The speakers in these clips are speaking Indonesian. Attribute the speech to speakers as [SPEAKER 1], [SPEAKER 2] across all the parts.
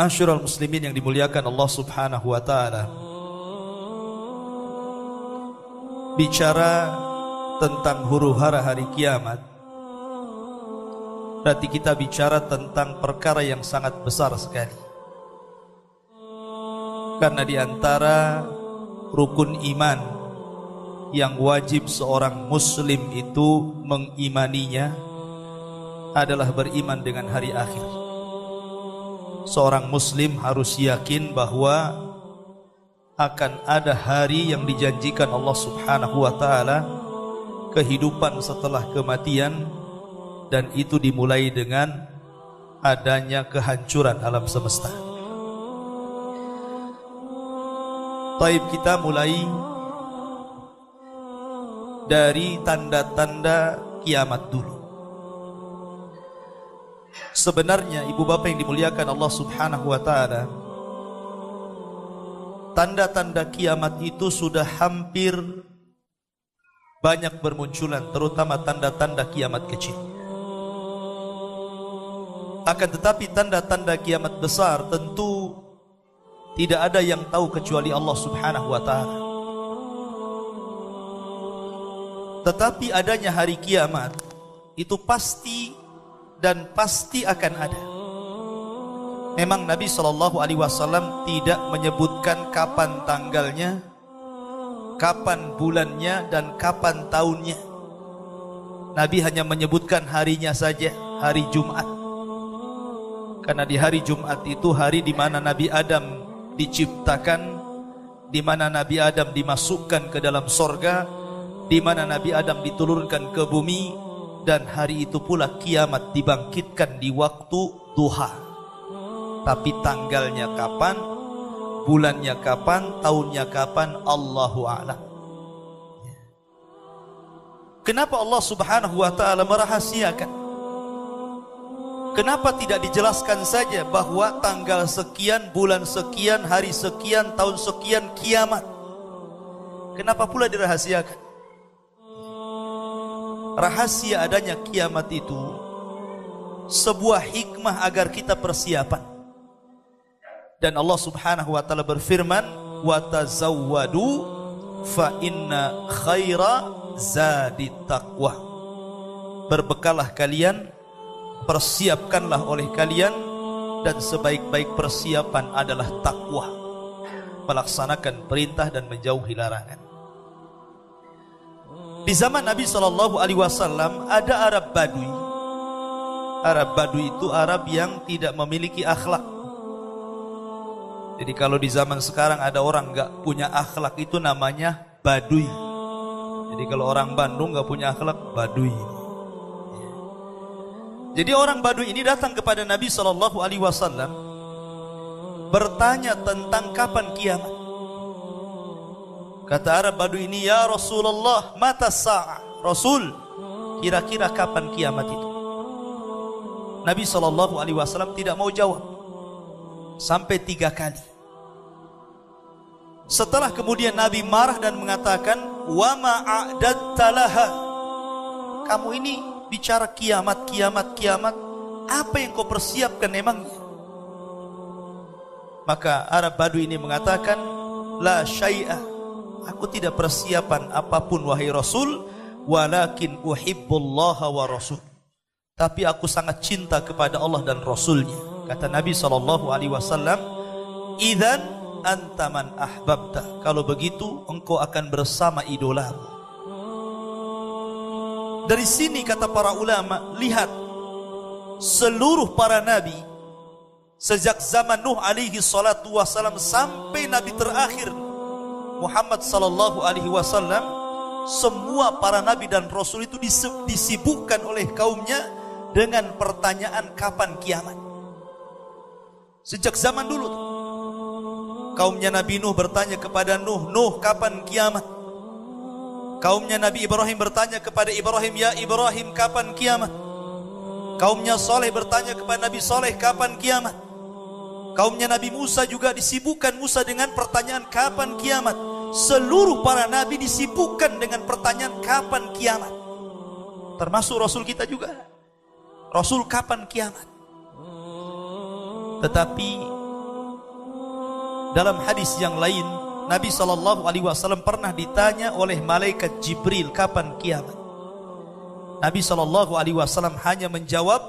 [SPEAKER 1] Ma'asyiral muslimin yang dimuliakan Allah Subhanahu wa taala. Bicara tentang huru-hara hari kiamat, berarti kita bicara tentang perkara yang sangat besar sekali. Karena di antara rukun iman yang wajib seorang muslim itu mengimaninya adalah beriman dengan hari akhir. Seorang muslim harus yakin bahwa akan ada hari yang dijanjikan Allah Subhanahu wa taala, kehidupan setelah kematian, dan itu dimulai dengan adanya kehancuran alam semesta. Taib, kita mulai dari tanda-tanda kiamat dulu. Sebenarnya ibu bapak yang dimuliakan Allah Subhanahu wa taala, tanda-tanda kiamat itu sudah hampir banyak bermunculan, terutama tanda-tanda kiamat kecil. Akan tetapi tanda-tanda kiamat besar tentu tidak ada yang tahu kecuali Allah Subhanahu wa taala. Tetapi adanya hari kiamat itu pasti dan pasti akan ada. Memang Nabi SAW tidak menyebutkan kapan tanggalnya, kapan bulannya, dan kapan tahunnya. Nabi hanya menyebutkan harinya saja, hari Jumat. Karena di hari Jumat itu hari di mana Nabi Adam diciptakan, di mana Nabi Adam dimasukkan ke dalam sorga, di mana Nabi Adam diturunkan ke bumi, dan hari itu pula kiamat dibangkitkan di waktu duha. Tapi tanggalnya kapan, bulannya kapan, tahunnya kapan, Allahu a'lam. Kenapa Allah Subhanahu wa taala merahasiakan? Kenapa tidak dijelaskan saja bahwa tanggal sekian, bulan sekian, hari sekian, tahun sekian kiamat? Kenapa pula dirahasiakan? Rahasia adanya kiamat itu sebuah hikmah agar kita persiapan. Dan Allah Subhanahu wa taala berfirman, "Wa tazawwadu fa inna khaira zadit taqwa." Berbekallah kalian, persiapkanlah oleh kalian, dan sebaik-baik persiapan adalah takwa, melaksanakan perintah dan menjauhi larangan. Di zaman Nabi SAW ada Arab Badui. Arab Badui itu Arab yang tidak memiliki akhlak. Jadi kalau di zaman sekarang ada orang gak punya akhlak, itu namanya Badui. Jadi kalau orang Bandung gak punya akhlak, Badui. Jadi orang Badui ini datang kepada Nabi SAW bertanya tentang kapan kiamat. Kata Arab Badui ini, "Ya Rasulullah, mata sa'ah?" Rasul, kira-kira kapan kiamat itu? Nabi SAW tidak mau jawab sampai 3 kali. Setelah kemudian Nabi marah dan mengatakan, "Wa ma a'dadta laha?" Kamu ini bicara kiamat, kiamat, kiamat, apa yang kau persiapkan emangnya? Maka Arab Badui ini mengatakan, "La syai'ah, aku tidak persiapan apapun wahai Rasul, walakin uhibbullaha wa rasul." Tapi aku sangat cinta kepada Allah dan Rasulnya. Kata Nabi SAW, "Idzan anta man ahbabta." Kalau begitu engkau akan bersama idolamu. Dari sini kata para ulama, lihat seluruh para nabi sejak zaman Nuh alaihi salatu wasalam sampai nabi terakhir Muhammad sallallahu alaihi wasallam, semua para nabi dan rasul itu disibukkan oleh kaumnya dengan pertanyaan kapan kiamat. Sejak zaman dulu tuh, kaumnya Nabi Nuh bertanya kepada Nuh, "Nuh, kapan kiamat?" Kaumnya Nabi Ibrahim bertanya kepada Ibrahim, "Ya Ibrahim, kapan kiamat?" Kaumnya Saleh bertanya kepada Nabi Saleh, "Kapan kiamat?" Kaumnya Nabi Musa juga disibukkan Musa dengan pertanyaan kapan kiamat. Seluruh para nabi disibukkan dengan pertanyaan kapan kiamat. Termasuk Rasul kita juga. Rasul, kapan kiamat? Tetapi Dalam hadis yang lain, Nabi SAW pernah ditanya oleh malaikat Jibril kapan kiamat. Nabi SAW hanya menjawab,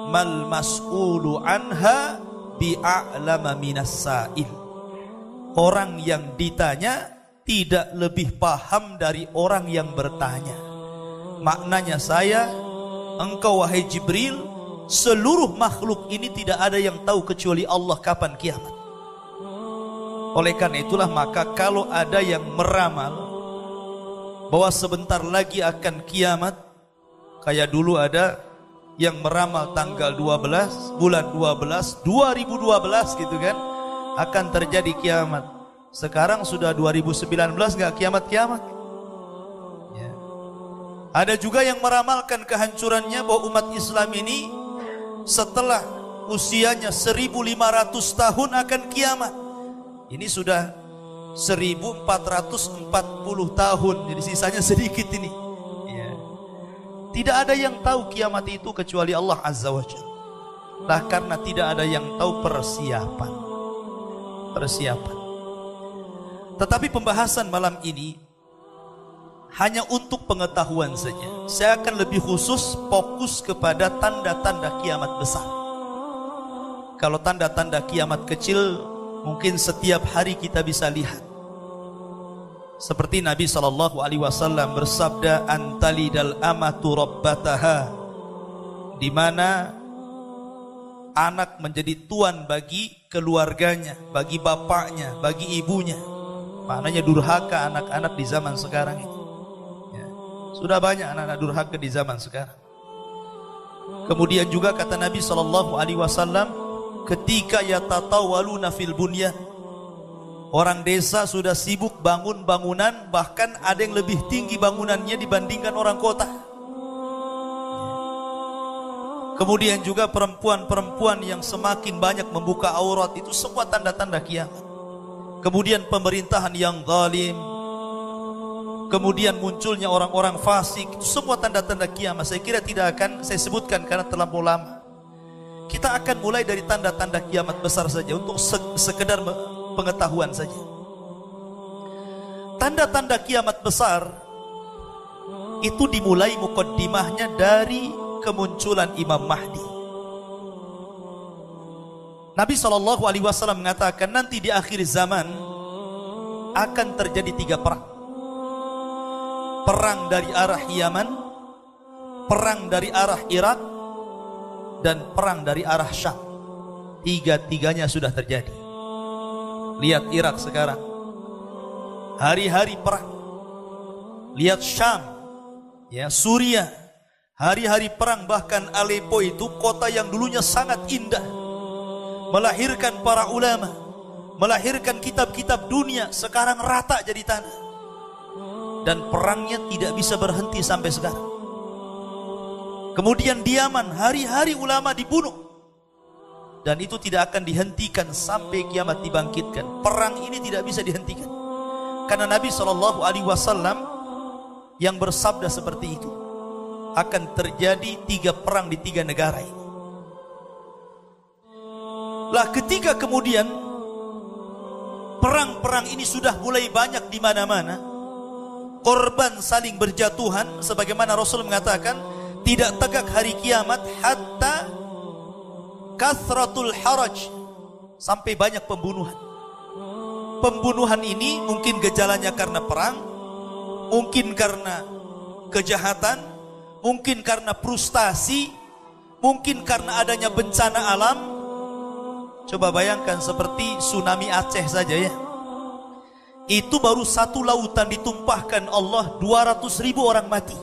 [SPEAKER 1] mal mas'ulu anha bi'a'lama minas sa'il. Orang yang ditanya tidak lebih paham dari orang yang bertanya. Maknanya engkau wahai Jibril, seluruh makhluk ini tidak ada yang tahu kecuali Allah kapan kiamat. Oleh karena itulah maka kalau ada yang meramal bahwa sebentar lagi akan kiamat, kayak dulu ada yang meramal tanggal 12 bulan 12 2012 gitu kan, akan terjadi kiamat. Sekarang sudah 2019 nggak kiamat-kiamat ya. Ada juga yang meramalkan kehancurannya bahwa umat Islam ini setelah usianya 1500 tahun akan kiamat. Ini sudah 1440 tahun, jadi sisanya sedikit ini ya. Tidak ada yang tahu kiamat itu kecuali Allah Azza wa Jalla. Lah karena tidak ada yang tahu persiapan. Tetapi pembahasan malam ini hanya untuk pengetahuan saja. Saya akan lebih khusus fokus kepada tanda-tanda kiamat besar. Kalau tanda-tanda kiamat kecil mungkin setiap hari kita bisa lihat. Seperti Nabi SAW bersabda, antalidal amatu rabbataha, di mana anak menjadi tuan bagi keluarganya, bagi bapaknya, bagi ibunya. Maknanya durhaka anak-anak di zaman sekarang ini ya. Sudah banyak anak-anak durhaka di zaman sekarang. Kemudian juga kata Nabi SAW, ketika yatatawaluna fil bunyan, orang desa sudah sibuk bangun bangunan, bahkan ada yang lebih tinggi bangunannya dibandingkan orang kota. Kemudian juga perempuan-perempuan yang semakin banyak membuka aurat, itu semua tanda-tanda kiamat. Kemudian pemerintahan yang zalim, kemudian munculnya orang-orang fasik, itu semua tanda-tanda kiamat. Saya kira tidak akan saya sebutkan karena terlampau lama. Kita akan mulai dari tanda-tanda kiamat besar saja untuk sekedar pengetahuan saja. Tanda-tanda kiamat besar itu dimulai mukaddimahnya dari kemunculan Imam Mahdi. Nabi SAW mengatakan nanti di akhir zaman akan terjadi 3 perang. Perang dari arah Yaman, perang dari arah Irak, dan perang dari arah Syam. Tiga-tiganya sudah terjadi. Lihat Irak sekarang, hari-hari perang. Lihat Syam, ya Suriah, hari-hari perang. Bahkan Aleppo itu kota yang dulunya sangat indah, melahirkan para ulama, melahirkan kitab-kitab dunia, sekarang rata jadi tanah. Dan perangnya tidak bisa berhenti sampai sekarang. Kemudian di Yaman, hari-hari ulama dibunuh, dan itu tidak akan dihentikan sampai kiamat dibangkitkan. Perang ini tidak bisa dihentikan, karena Nabi SAW yang bersabda seperti itu, akan terjadi 3 perang di 3 negara ini. Lah ketika kemudian perang-perang ini sudah mulai banyak di mana-mana, korban saling berjatuhan, sebagaimana Rasul mengatakan, tidak tegak hari kiamat hatta kathratul haraj, sampai banyak pembunuhan. Pembunuhan ini mungkin gejalanya karena perang, mungkin karena kejahatan, mungkin karena frustasi, mungkin karena adanya bencana alam. Coba bayangkan seperti tsunami Aceh saja ya. Itu baru 1 lautan ditumpahkan Allah, 200.000 orang mati.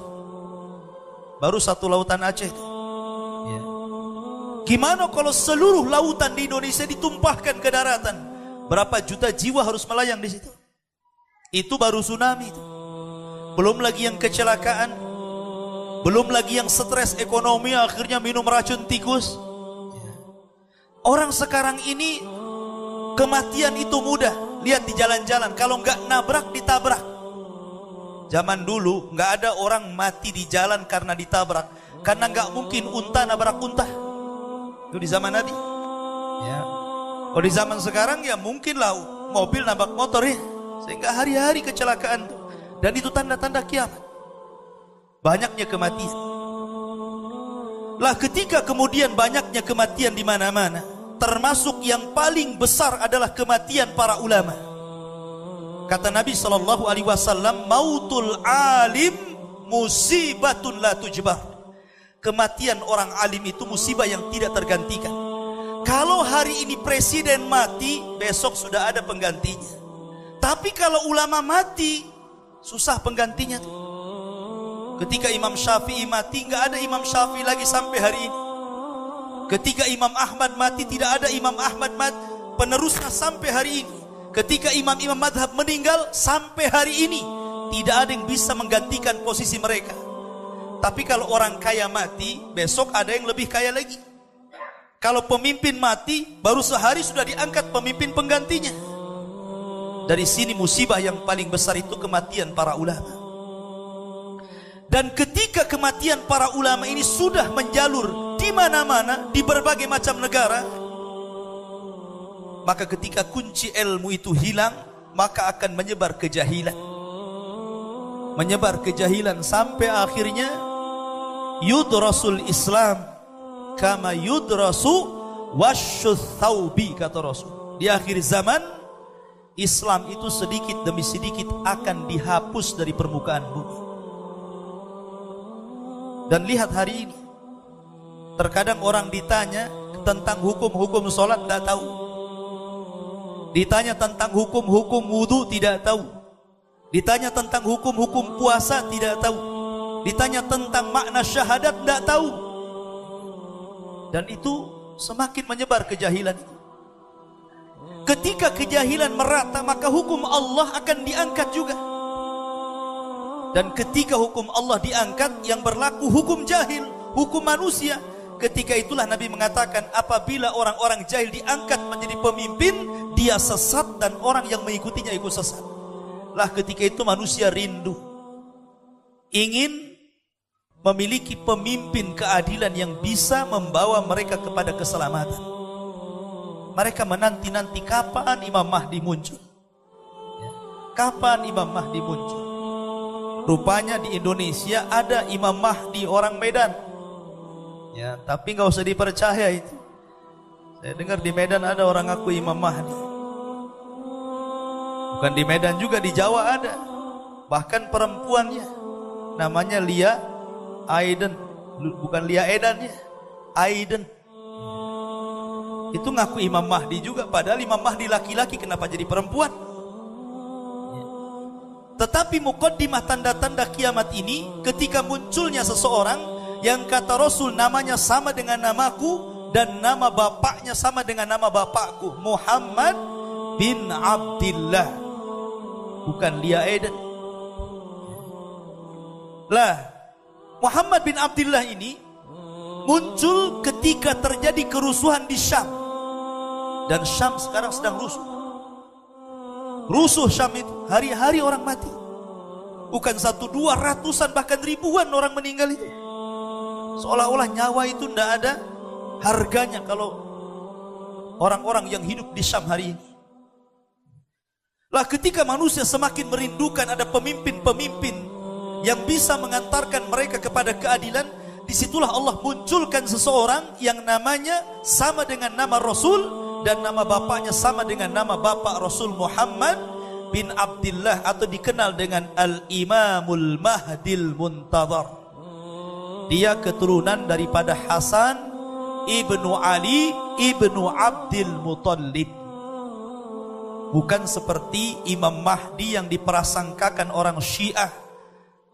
[SPEAKER 1] Baru 1 lautan Aceh itu ya. Gimana kalau seluruh lautan di Indonesia ditumpahkan ke daratan? Berapa juta jiwa harus melayang di situ? Itu baru tsunami itu. Belum lagi yang kecelakaan, belum lagi yang stres ekonomi, akhirnya minum racun tikus. Orang sekarang ini kematian itu mudah. Lihat di jalan-jalan, kalau nggak nabrak ditabrak. Zaman dulu nggak ada orang mati di jalan karena ditabrak, karena nggak mungkin unta nabrak unta. Itu di zaman Nabi ya. Kalau di zaman sekarang ya mungkin lah mobil, nabrak motor ya. Sehingga hari-hari kecelakaan itu. Dan itu tanda-tanda kiamat. Banyaknya kematian. Lah ketika kemudian banyaknya kematian di mana-mana, termasuk yang paling besar adalah kematian para ulama. Kata Nabi SAW, mautul alim musibatun la tujbar. Kematian orang alim itu musibah yang tidak tergantikan. Kalau hari ini presiden mati, besok sudah ada penggantinya. Tapi kalau ulama mati, susah penggantinya tuh. Ketika Imam Syafi'i mati, nggak ada Imam Syafi'i lagi sampai hari ini. Ketika Imam Ahmad mati, tidak ada Imam Ahmad penerusnya sampai hari ini. Ketika imam-imam madhab meninggal, sampai hari ini tidak ada yang bisa menggantikan posisi mereka. Tapi kalau orang kaya mati, besok ada yang lebih kaya lagi. Kalau pemimpin mati, baru sehari sudah diangkat pemimpin penggantinya. Dari sini musibah yang paling besar itu kematian para ulama. Dan ketika kematian para ulama ini sudah menjalur di mana-mana, di berbagai macam negara, maka ketika kunci ilmu itu hilang, maka akan menyebar kejahilan. Menyebar kejahilan sampai akhirnya yudrasul Islam kama yudrasu wasyuth thawbi, kata Rasul. Di akhir zaman, Islam itu sedikit demi sedikit akan dihapus dari permukaan bumi. Dan lihat hari ini, terkadang orang ditanya tentang hukum-hukum sholat tidak tahu, ditanya tentang hukum-hukum wudhu tidak tahu, ditanya tentang hukum-hukum puasa tidak tahu, ditanya tentang makna syahadat tidak tahu. Dan itu semakin menyebar kejahilan. Ketika kejahilan merata, maka hukum Allah akan diangkat juga. Dan ketika hukum Allah diangkat, yang berlaku hukum jahil, hukum manusia. Ketika itulah Nabi mengatakan, apabila orang-orang jahil diangkat menjadi pemimpin, dia sesat dan orang yang mengikutinya ikut sesat. Lah ketika itu manusia rindu, ingin memiliki pemimpin keadilan yang bisa membawa mereka kepada keselamatan. Mereka menanti-nanti kapan Imam Mahdi muncul. Kapan Imam Mahdi muncul? Rupanya di Indonesia ada Imam Mahdi orang Medan. Ya, tapi nggak usah dipercaya itu. Saya dengar di Medan ada orang ngaku Imam Mahdi. Bukan di Medan juga, di Jawa ada. Bahkan perempuannya namanya Lia Aiden, bukan Lia Edan ya, Aiden. Itu ngaku Imam Mahdi juga, padahal Imam Mahdi laki-laki, kenapa jadi perempuan? Tetapi muqaddimah tanda-tanda kiamat ini, ketika munculnya seseorang yang kata Rasul namanya sama dengan namaku dan nama bapaknya sama dengan nama bapakku, Muhammad bin Abdillah, bukan Lia Eden. Lah, Muhammad bin Abdillah ini muncul ketika terjadi kerusuhan di Syam. Dan Syam sekarang sedang rusuh. Rusuh Syam itu, hari-hari orang mati. Bukan 1, 2, ratusan, bahkan ribuan orang meninggal itu. Seolah-olah nyawa itu tidak ada harganya kalau orang-orang yang hidup di Syam hari ini. Lah ketika manusia semakin merindukan ada pemimpin-pemimpin yang bisa mengantarkan mereka kepada keadilan, disitulah Allah munculkan seseorang yang namanya sama dengan nama Rasul, dan nama bapaknya sama dengan nama bapak Rasul, Muhammad bin Abdillah, atau dikenal dengan Al-Imamul Mahdil Muntadhar. Dia keturunan daripada Hasan ibnu Ali ibnu Abdil Muttalib. Bukan seperti Imam Mahdi yang diprasangkakan orang Syiah,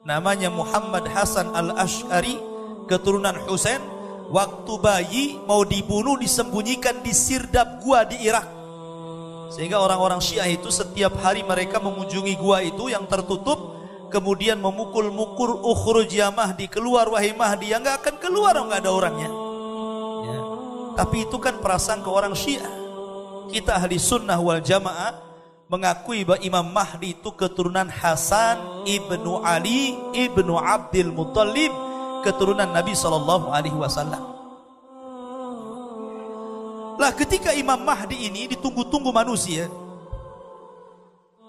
[SPEAKER 1] namanya Muhammad Hasan Al-Ash'ari, keturunan Husain. Waktu bayi mau dibunuh disembunyikan di sirdap gua di Irak. Sehingga orang-orang Syiah itu setiap hari mereka mengunjungi gua itu yang tertutup, kemudian memukul-mukul, ukhruj ya Mahdi, keluar wahai Mahdi. Yang nggak akan keluar, nggak ada orangnya ya. Tapi itu kan prasangka orang Syiah. Kita ahli sunnah wal jamaah mengakui bahwa Imam Mahdi itu keturunan Hasan ibnu Ali ibnu Abdil Muttalib, keturunan Nabi SAW. Lah ketika Imam Mahdi ini ditunggu-tunggu manusia,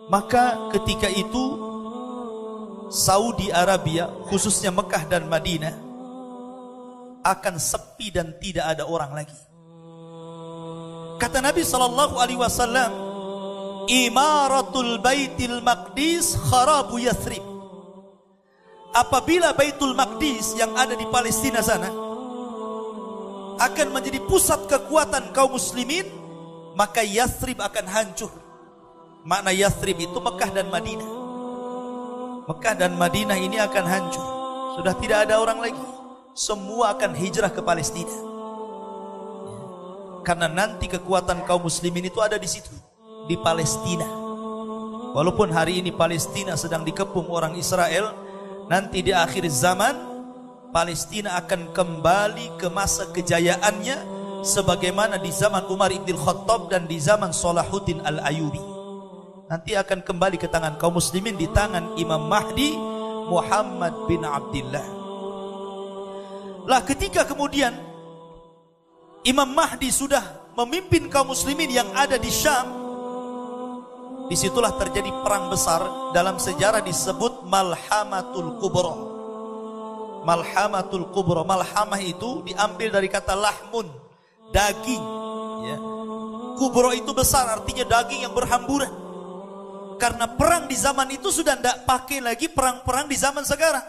[SPEAKER 1] Maka ketika itu Saudi Arabia, khususnya Mekah dan Madinah, akan sepi dan tidak ada orang lagi. Kata Nabi SAW, Imaratul Baitil Maqdis kharabu Yathrib. Apabila Baitul Maqdis yang ada di Palestina sana akan menjadi pusat kekuatan kaum muslimin, maka Yathrib akan hancur. Makna Yathrib itu Mekah dan Madinah. Mekah dan Madinah ini akan hancur. Sudah tidak ada orang lagi. Semua akan hijrah ke Palestina. Karena nanti kekuatan kaum muslimin itu ada di situ, di Palestina. Walaupun hari ini Palestina sedang dikepung orang Israel, nanti di akhir zaman Palestina akan kembali ke masa kejayaannya sebagaimana di zaman Umar ibn Khattab dan di zaman Salahuddin al-Ayyubi. Nanti akan kembali ke tangan kaum muslimin, di tangan Imam Mahdi Muhammad bin Abdullah. Lah ketika kemudian Imam Mahdi sudah memimpin kaum muslimin yang ada di Syam, disitulah terjadi perang besar dalam sejarah disebut Malhamatul Kubra. Malhamatul Kubra, malhamah itu diambil dari kata lahmun, daging, ya. Kubra itu besar, artinya daging yang berhamburan. Karena perang di zaman itu sudah tidak pakai lagi perang-perang di zaman sekarang.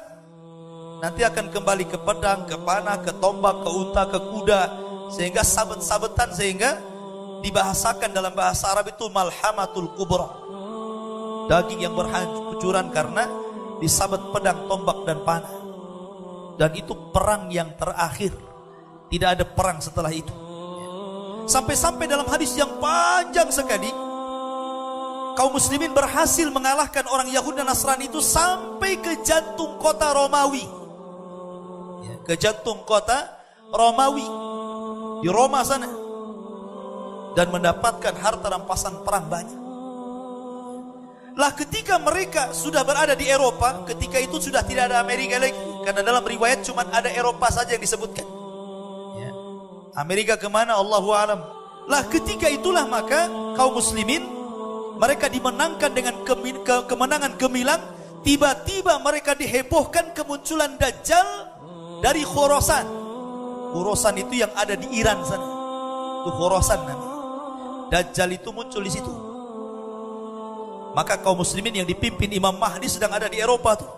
[SPEAKER 1] Nanti akan kembali ke pedang, ke panah, ke tombak, ke unta, ke kuda, sehingga sabet-sabetan, sehingga dibahasakan dalam bahasa Arab itu Malhamatul Kubra. Daging yang berhancuran karena disabet pedang, tombak dan panah. Dan itu perang yang terakhir. Tidak ada perang setelah itu. Sampai-sampai dalam hadis yang panjang sekali, kaum muslimin berhasil mengalahkan orang Yahudi dan Nasrani itu sampai ke jantung kota Romawi. Ke jantung kota Romawi di Roma sana, dan mendapatkan harta rampasan perang banyak. Lah ketika mereka sudah berada di Eropa, ketika itu sudah tidak ada Amerika lagi, karena dalam riwayat cuma ada Eropa saja yang disebutkan. Amerika kemana Allahu alam. Lah ketika itulah maka kaum muslimin mereka dimenangkan dengan kemenangan gemilang. Tiba-tiba mereka dihebohkan kemunculan Dajjal dari Khorasan. Khorasan itu yang ada di Iran sana. Itu Khorasan namanya. Dajjal itu muncul di situ. Maka kaum muslimin yang dipimpin Imam Mahdi sedang ada di Eropa tuh.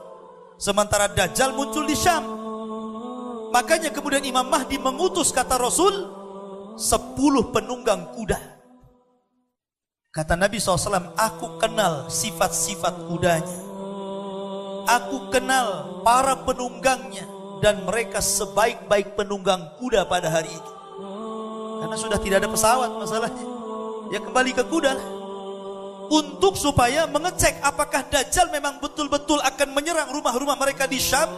[SPEAKER 1] Sementara Dajjal muncul di Syam. Makanya kemudian Imam Mahdi mengutus, kata Rasul, 10 penunggang kuda. Kata Nabi SAW, aku kenal sifat-sifat kudanya, aku kenal para penunggangnya, dan mereka sebaik-baik penunggang kuda pada hari itu. Karena sudah tidak ada pesawat masalahnya, ya kembali ke kuda lah. Untuk supaya mengecek apakah Dajjal memang betul-betul akan menyerang rumah-rumah mereka di Syam,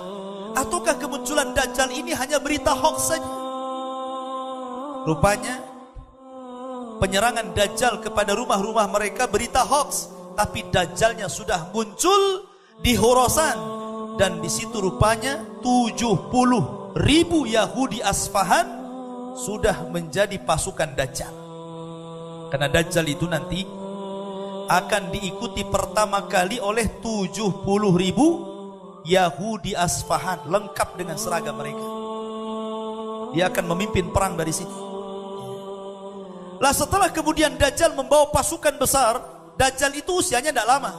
[SPEAKER 1] ataukah kemunculan Dajjal ini hanya berita hoax saja. Rupanya penyerangan Dajjal kepada rumah-rumah mereka berita hoax, tapi Dajjalnya sudah muncul di Khorasan, dan di situ rupanya 70.000 Yahudi Asfahan sudah menjadi pasukan Dajjal. Karena Dajjal itu nanti akan diikuti pertama kali oleh 70.000 Yahudi Asfahan lengkap dengan seragam mereka. Dia akan memimpin perang dari sini. Lah setelah kemudian Dajjal membawa pasukan besar, Dajjal itu usianya tidak lama,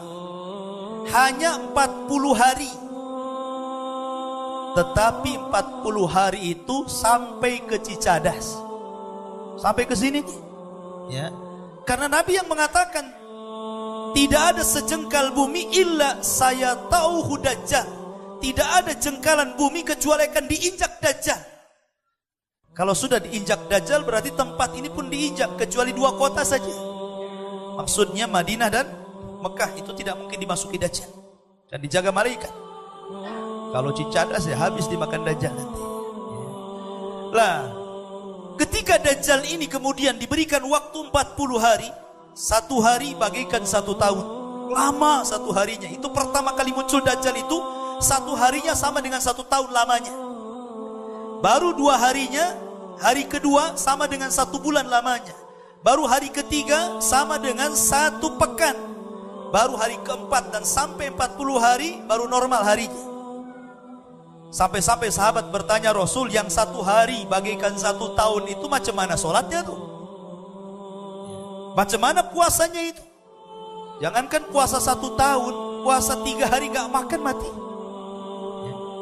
[SPEAKER 1] hanya 40 hari. Tetapi 40 hari itu sampai ke Cicadas, sampai ke sini, ya. Karena Nabi yang mengatakan tidak ada sejengkal bumi illa saya tahu Dajjal. Tidak ada jengkalan bumi kecuali akan diinjak Dajjal. Kalau sudah diinjak Dajjal berarti tempat ini pun diinjak, kecuali 2 kota saja. Maksudnya Madinah dan Mekah itu tidak mungkin dimasuki Dajjal dan dijaga malaikat. Kalau Cicadas ya habis dimakan Dajjal nanti. Lah ketika Dajjal ini kemudian diberikan waktu 40 hari, 1 hari bagaikan 1 tahun. Lama 1 harinya. Itu pertama kali muncul Dajjal itu 1 harinya sama dengan 1 tahun lamanya. Baru 2 harinya, hari kedua sama dengan 1 bulan lamanya. Baru hari ketiga sama dengan 1 pekan. baru hari keempat, dan sampai 40 hari baru normal harinya. Sampai-sampai sahabat bertanya Rasul, yang 1 hari bagaikan 1 tahun itu macam mana sholatnya tuh? Macam mana puasanya itu? Jangankan puasa 1 tahun, puasa 3 hari gak makan mati.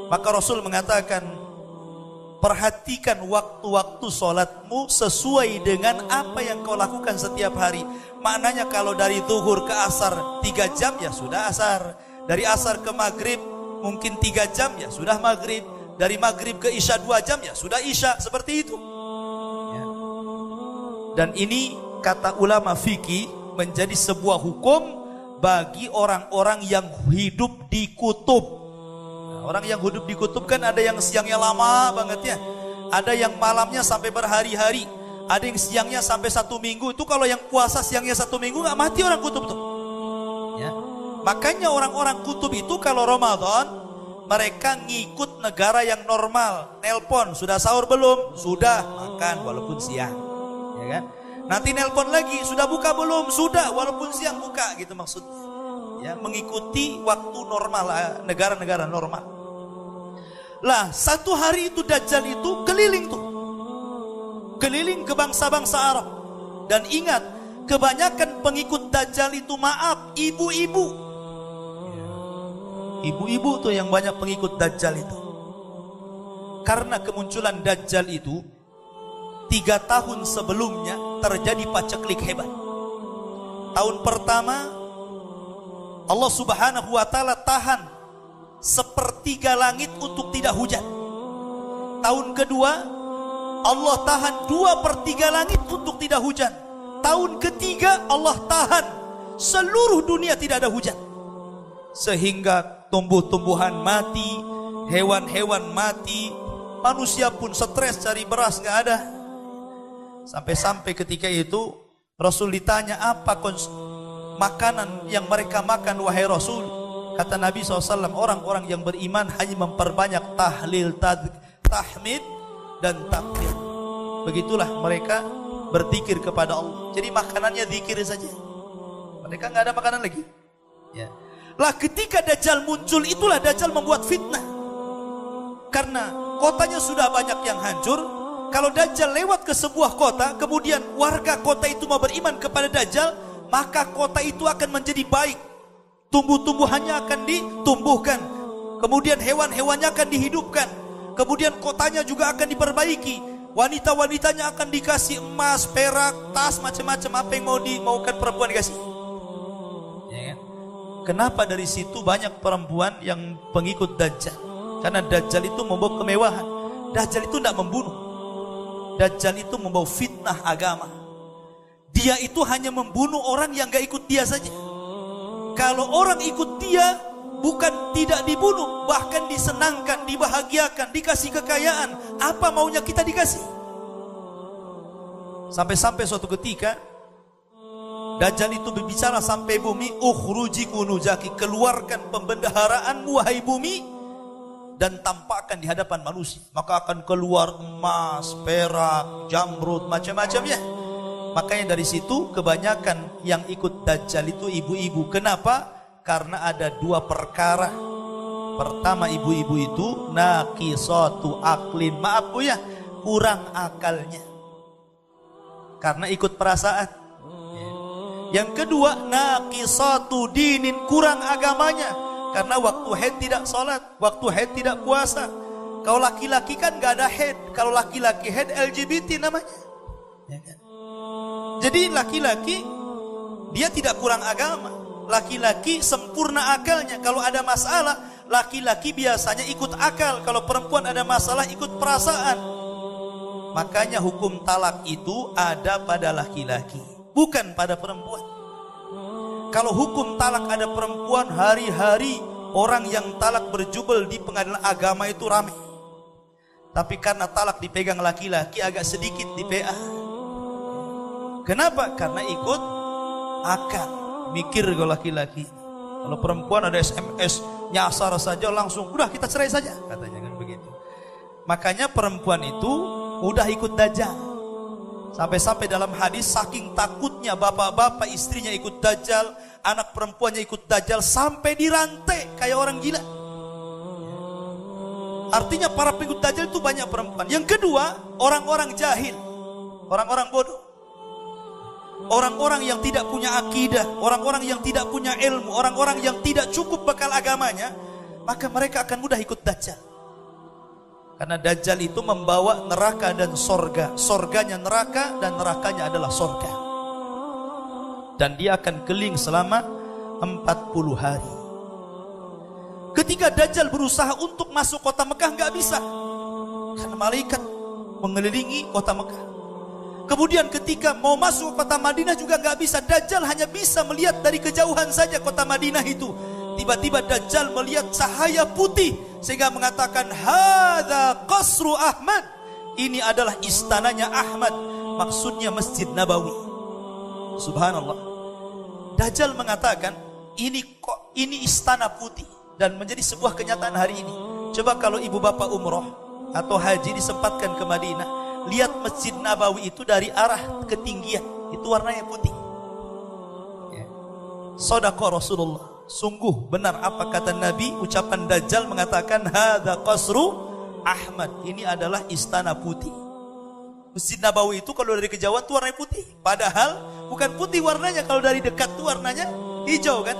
[SPEAKER 1] Maka Rasul mengatakan, perhatikan waktu-waktu sholatmu sesuai dengan apa yang kau lakukan setiap hari. Maknanya kalau dari zuhur ke asar 3 jam ya sudah asar. Dari asar ke maghrib mungkin 3 jam ya sudah maghrib. Dari maghrib ke isya 2 jam ya sudah isya. Seperti itu ya. Dan ini kata ulama fikih menjadi sebuah hukum bagi orang-orang yang hidup di kutub. Nah, orang yang hidup di kutub kan ada yang siangnya lama banget ya, ada yang malamnya sampai berhari-hari, ada yang siangnya sampai 1 minggu. Itu kalau yang puasa siangnya 1 minggu gak mati orang kutub tuh ya. Makanya orang-orang kutub itu kalau Ramadan mereka ngikut negara yang normal. Nelpon, sudah sahur belum? Sudah, makan walaupun siang ya kan. Nanti nelpon lagi, sudah buka belum? Sudah, walaupun siang buka, gitu maksudnya. Ya, mengikuti waktu normal, negara-negara normal. Lah, 1 hari itu Dajjal itu keliling tuh. Keliling ke bangsa-bangsa Arab. Dan ingat, kebanyakan pengikut Dajjal itu maaf, ibu-ibu. Ibu-ibu tuh yang banyak pengikut Dajjal itu. Karena kemunculan Dajjal itu 3 tahun sebelumnya terjadi paceklik hebat. Tahun pertama Allah subhanahu wa ta'ala tahan 1/3 langit untuk tidak hujan. Tahun kedua Allah tahan 2/3 langit untuk tidak hujan. Tahun ketiga Allah tahan seluruh dunia tidak ada hujan. Sehingga tumbuh-tumbuhan mati, hewan-hewan mati, manusia pun stres cari beras gak ada. Sampai-sampai ketika itu Rasul ditanya, apa makanan yang mereka makan wahai Rasul? Kata Nabi SAW, orang-orang yang beriman hanya memperbanyak tahlil, tahmid dan takbir. Begitulah mereka berzikir kepada Allah. Jadi makanannya zikir saja. Mereka nggak ada makanan lagi ya. Lah ketika Dajjal muncul, itulah Dajjal membuat fitnah. Karena kotanya sudah banyak yang hancur. Kalau Dajjal lewat ke sebuah kota, kemudian warga kota itu mau beriman kepada Dajjal, maka kota itu akan menjadi baik. Tumbuh-tumbuhannya akan ditumbuhkan, kemudian hewan-hewannya akan dihidupkan, kemudian kotanya juga akan diperbaiki. Wanita-wanitanya akan dikasih emas, perak, tas, macam-macam. Apa yang mau dimaukan perempuan dikasih ya. Kenapa dari situ banyak perempuan yang pengikut Dajjal? Karena Dajjal itu membawa kemewahan. Dajjal itu tidak membunuh. Dajjal itu membawa fitnah agama. Dia itu hanya membunuh orang yang gak ikut dia saja. Kalau orang ikut dia, bukan tidak dibunuh, bahkan disenangkan, dibahagiakan, dikasih kekayaan. Apa maunya kita dikasih? Sampai-sampai suatu ketika Dajjal itu berbicara sampai bumi, ukhruji kunuzaki, keluarkan pembendaharaanmu wahai bumi, dan tampakkan di hadapan manusia. Maka akan keluar emas, perak, jamrud, macam-macamnya. Makanya dari situ kebanyakan yang ikut Dajjal itu ibu-ibu. Kenapa? Karena ada 2 perkara. Pertama, ibu-ibu itu naqisatu aqlin, maaf Bu ya, kurang akalnya karena ikut perasaan. Yang kedua, naqisatu dinin, kurang agamanya. Karena waktu haid tidak sholat, waktu haid tidak puasa. Kalau laki-laki kan gak ada haid. Kalau laki-laki haid LGBT namanya ya kan? Jadi laki-laki dia tidak kurang agama. Laki-laki sempurna akalnya. Kalau ada masalah, laki-laki biasanya ikut akal. Kalau perempuan ada masalah, ikut perasaan. Makanya hukum talak itu ada pada laki-laki, bukan pada perempuan. Kalau hukum talak ada perempuan, hari-hari orang yang talak berjubel di pengadilan agama itu ramai. Tapi karena talak dipegang laki-laki, agak sedikit di PA. Kenapa? Karena ikut akal, mikir kalau laki-laki. Kalau perempuan ada SMS, nyasar saja langsung, udah kita cerai saja, katanya kan begitu. Makanya perempuan itu udah ikut Dajjal. Sampai-sampai dalam hadis, saking takutnya bapak-bapak istrinya ikut Dajjal, anak perempuannya ikut Dajjal sampai dirantai kayak orang gila. Artinya para pengikut Dajjal itu banyak perempuan. Yang kedua, orang-orang jahil, orang-orang bodoh, orang-orang yang tidak punya akidah, orang-orang yang tidak punya ilmu, orang-orang yang tidak cukup bekal agamanya, maka mereka akan mudah ikut Dajjal. Karena Dajjal itu membawa neraka dan sorga. Sorganya neraka dan nerakanya adalah sorga. Dan dia akan keliling selama 40 hari. Ketika Dajjal berusaha untuk masuk kota Mekah, nggak bisa, karena malaikat mengelilingi kota Mekah. Kemudian ketika mau masuk kota Madinah juga nggak bisa. Dajjal hanya bisa melihat dari kejauhan saja kota Madinah itu. Tiba-tiba Dajjal melihat cahaya putih sehingga mengatakan, hadza qasru Ahmad, ini adalah istananya Ahmad, maksudnya Masjid Nabawi. Subhanallah. Dajjal mengatakan, ini istana putih. Dan menjadi sebuah kenyataan hari ini. Coba kalau ibu bapak umroh atau haji disempatkan ke Madinah, lihat Masjid Nabawi itu dari arah ketinggian, itu warnanya putih. Shadaqa Rasulullah, sungguh benar apa kata Nabi. Ucapan Dajjal mengatakan, hadza qasru Ahmad, ini adalah istana putih. Masjid Nabawi itu kalau dari kejauhan itu warnanya putih, padahal bukan putih warnanya. Kalau dari dekat itu warnanya hijau kan.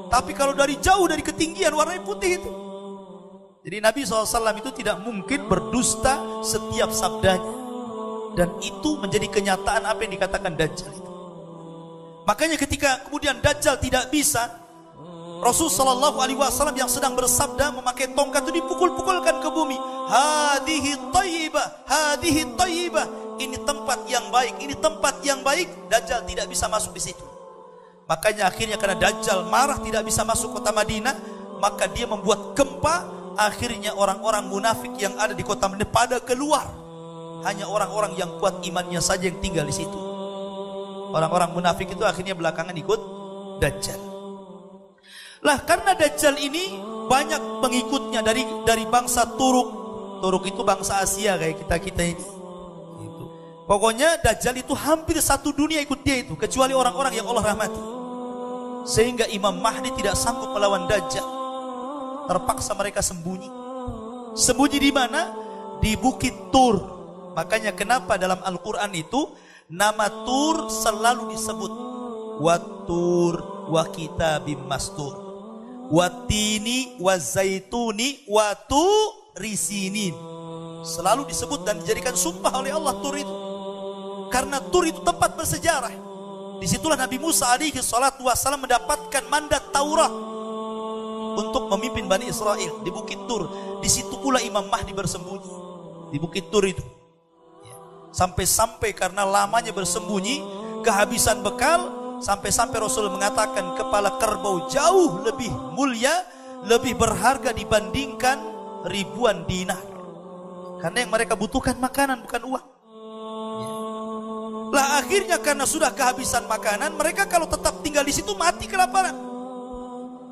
[SPEAKER 1] Tapi kalau dari jauh, dari ketinggian, warnanya putih itu. Jadi Nabi SAW itu tidak mungkin berdusta setiap sabdanya. Dan itu menjadi kenyataan apa yang dikatakan Dajjal itu. Makanya ketika kemudian Dajjal tidak bisa, Rasulullah SAW yang sedang bersabda memakai tongkat itu dipukul-pukulkan ke bumi. Hadihi tayyibah, hadihi tayyibah. Ini tempat yang baik, ini tempat yang baik. Dajjal tidak bisa masuk di situ. Makanya akhirnya karena Dajjal marah tidak bisa masuk kota Madinah, maka dia membuat gempa. Akhirnya orang-orang munafik yang ada di kota Madinah pada keluar. Hanya orang-orang yang kuat imannya saja yang tinggal di situ. Orang-orang munafik itu akhirnya belakangan ikut Dajjal. Lah karena Dajjal ini banyak pengikutnya dari bangsa Turuk. Turuk itu bangsa Asia kayak kita ini. Pokoknya Dajjal itu hampir satu dunia ikut dia itu, kecuali orang-orang yang Allah rahmati. Sehingga Imam Mahdi tidak sanggup melawan Dajjal. Terpaksa mereka sembunyi. Sembunyi di mana? Di Bukit Tur. Makanya kenapa dalam Al-Quran itu nama Tur selalu disebut. Wat-Tur wa kitabim mastur. Wat-tini wa zaituni wa turisinin. Selalu disebut dan dijadikan sumpah oleh Allah Tur itu. Karena Tur itu tempat bersejarah. Disitulah Nabi Musa alaihi salatu wassalam mendapatkan mandat Taurat untuk memimpin Bani Israel di Bukit Tur. Di situ pula Imam Mahdi bersembunyi di Bukit Tur itu. Sampai-sampai karena lamanya bersembunyi, kehabisan bekal, sampai-sampai Rasul mengatakan kepala kerbau jauh lebih mulia, lebih berharga dibandingkan ribuan dinar. Karena yang mereka butuhkan makanan bukan uang. Lah akhirnya karena sudah kehabisan makanan, mereka kalau tetap tinggal di situ mati kelaparan.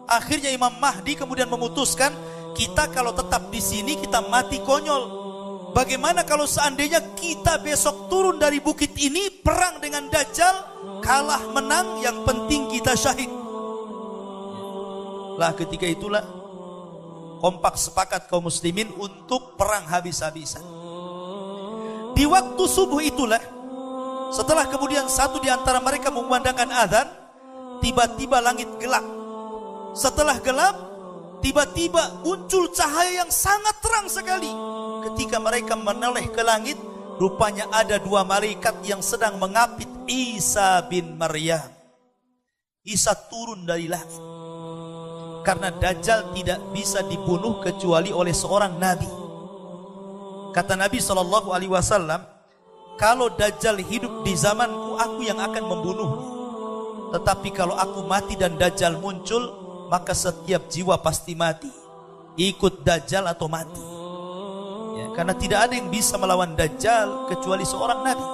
[SPEAKER 1] Akhirnya Imam Mahdi kemudian memutuskan, kita kalau tetap di sini kita mati konyol. Bagaimana kalau seandainya kita besok turun dari bukit ini, perang dengan Dajjal, kalah menang, yang penting kita syahid. Lah ketika itulah kompak sepakat kaum muslimin untuk perang habis-habisan. Di waktu subuh itulah, setelah kemudian satu di antara mereka memandangkan azan, tiba-tiba langit gelap. Setelah gelap, tiba-tiba muncul cahaya yang sangat terang sekali. Ketika mereka menoleh ke langit, rupanya ada dua malaikat yang sedang mengapit Isa bin Maryam. Isa turun dari langit. Karena Dajjal tidak bisa dibunuh kecuali oleh seorang nabi. Kata Nabi SAW, kalau Dajjal hidup di zamanku, aku yang akan membunuhnya. Tetapi kalau aku mati dan Dajjal muncul, maka setiap jiwa pasti mati. Ikut Dajjal atau mati. Ya, karena tidak ada yang bisa melawan Dajjal kecuali seorang nabi.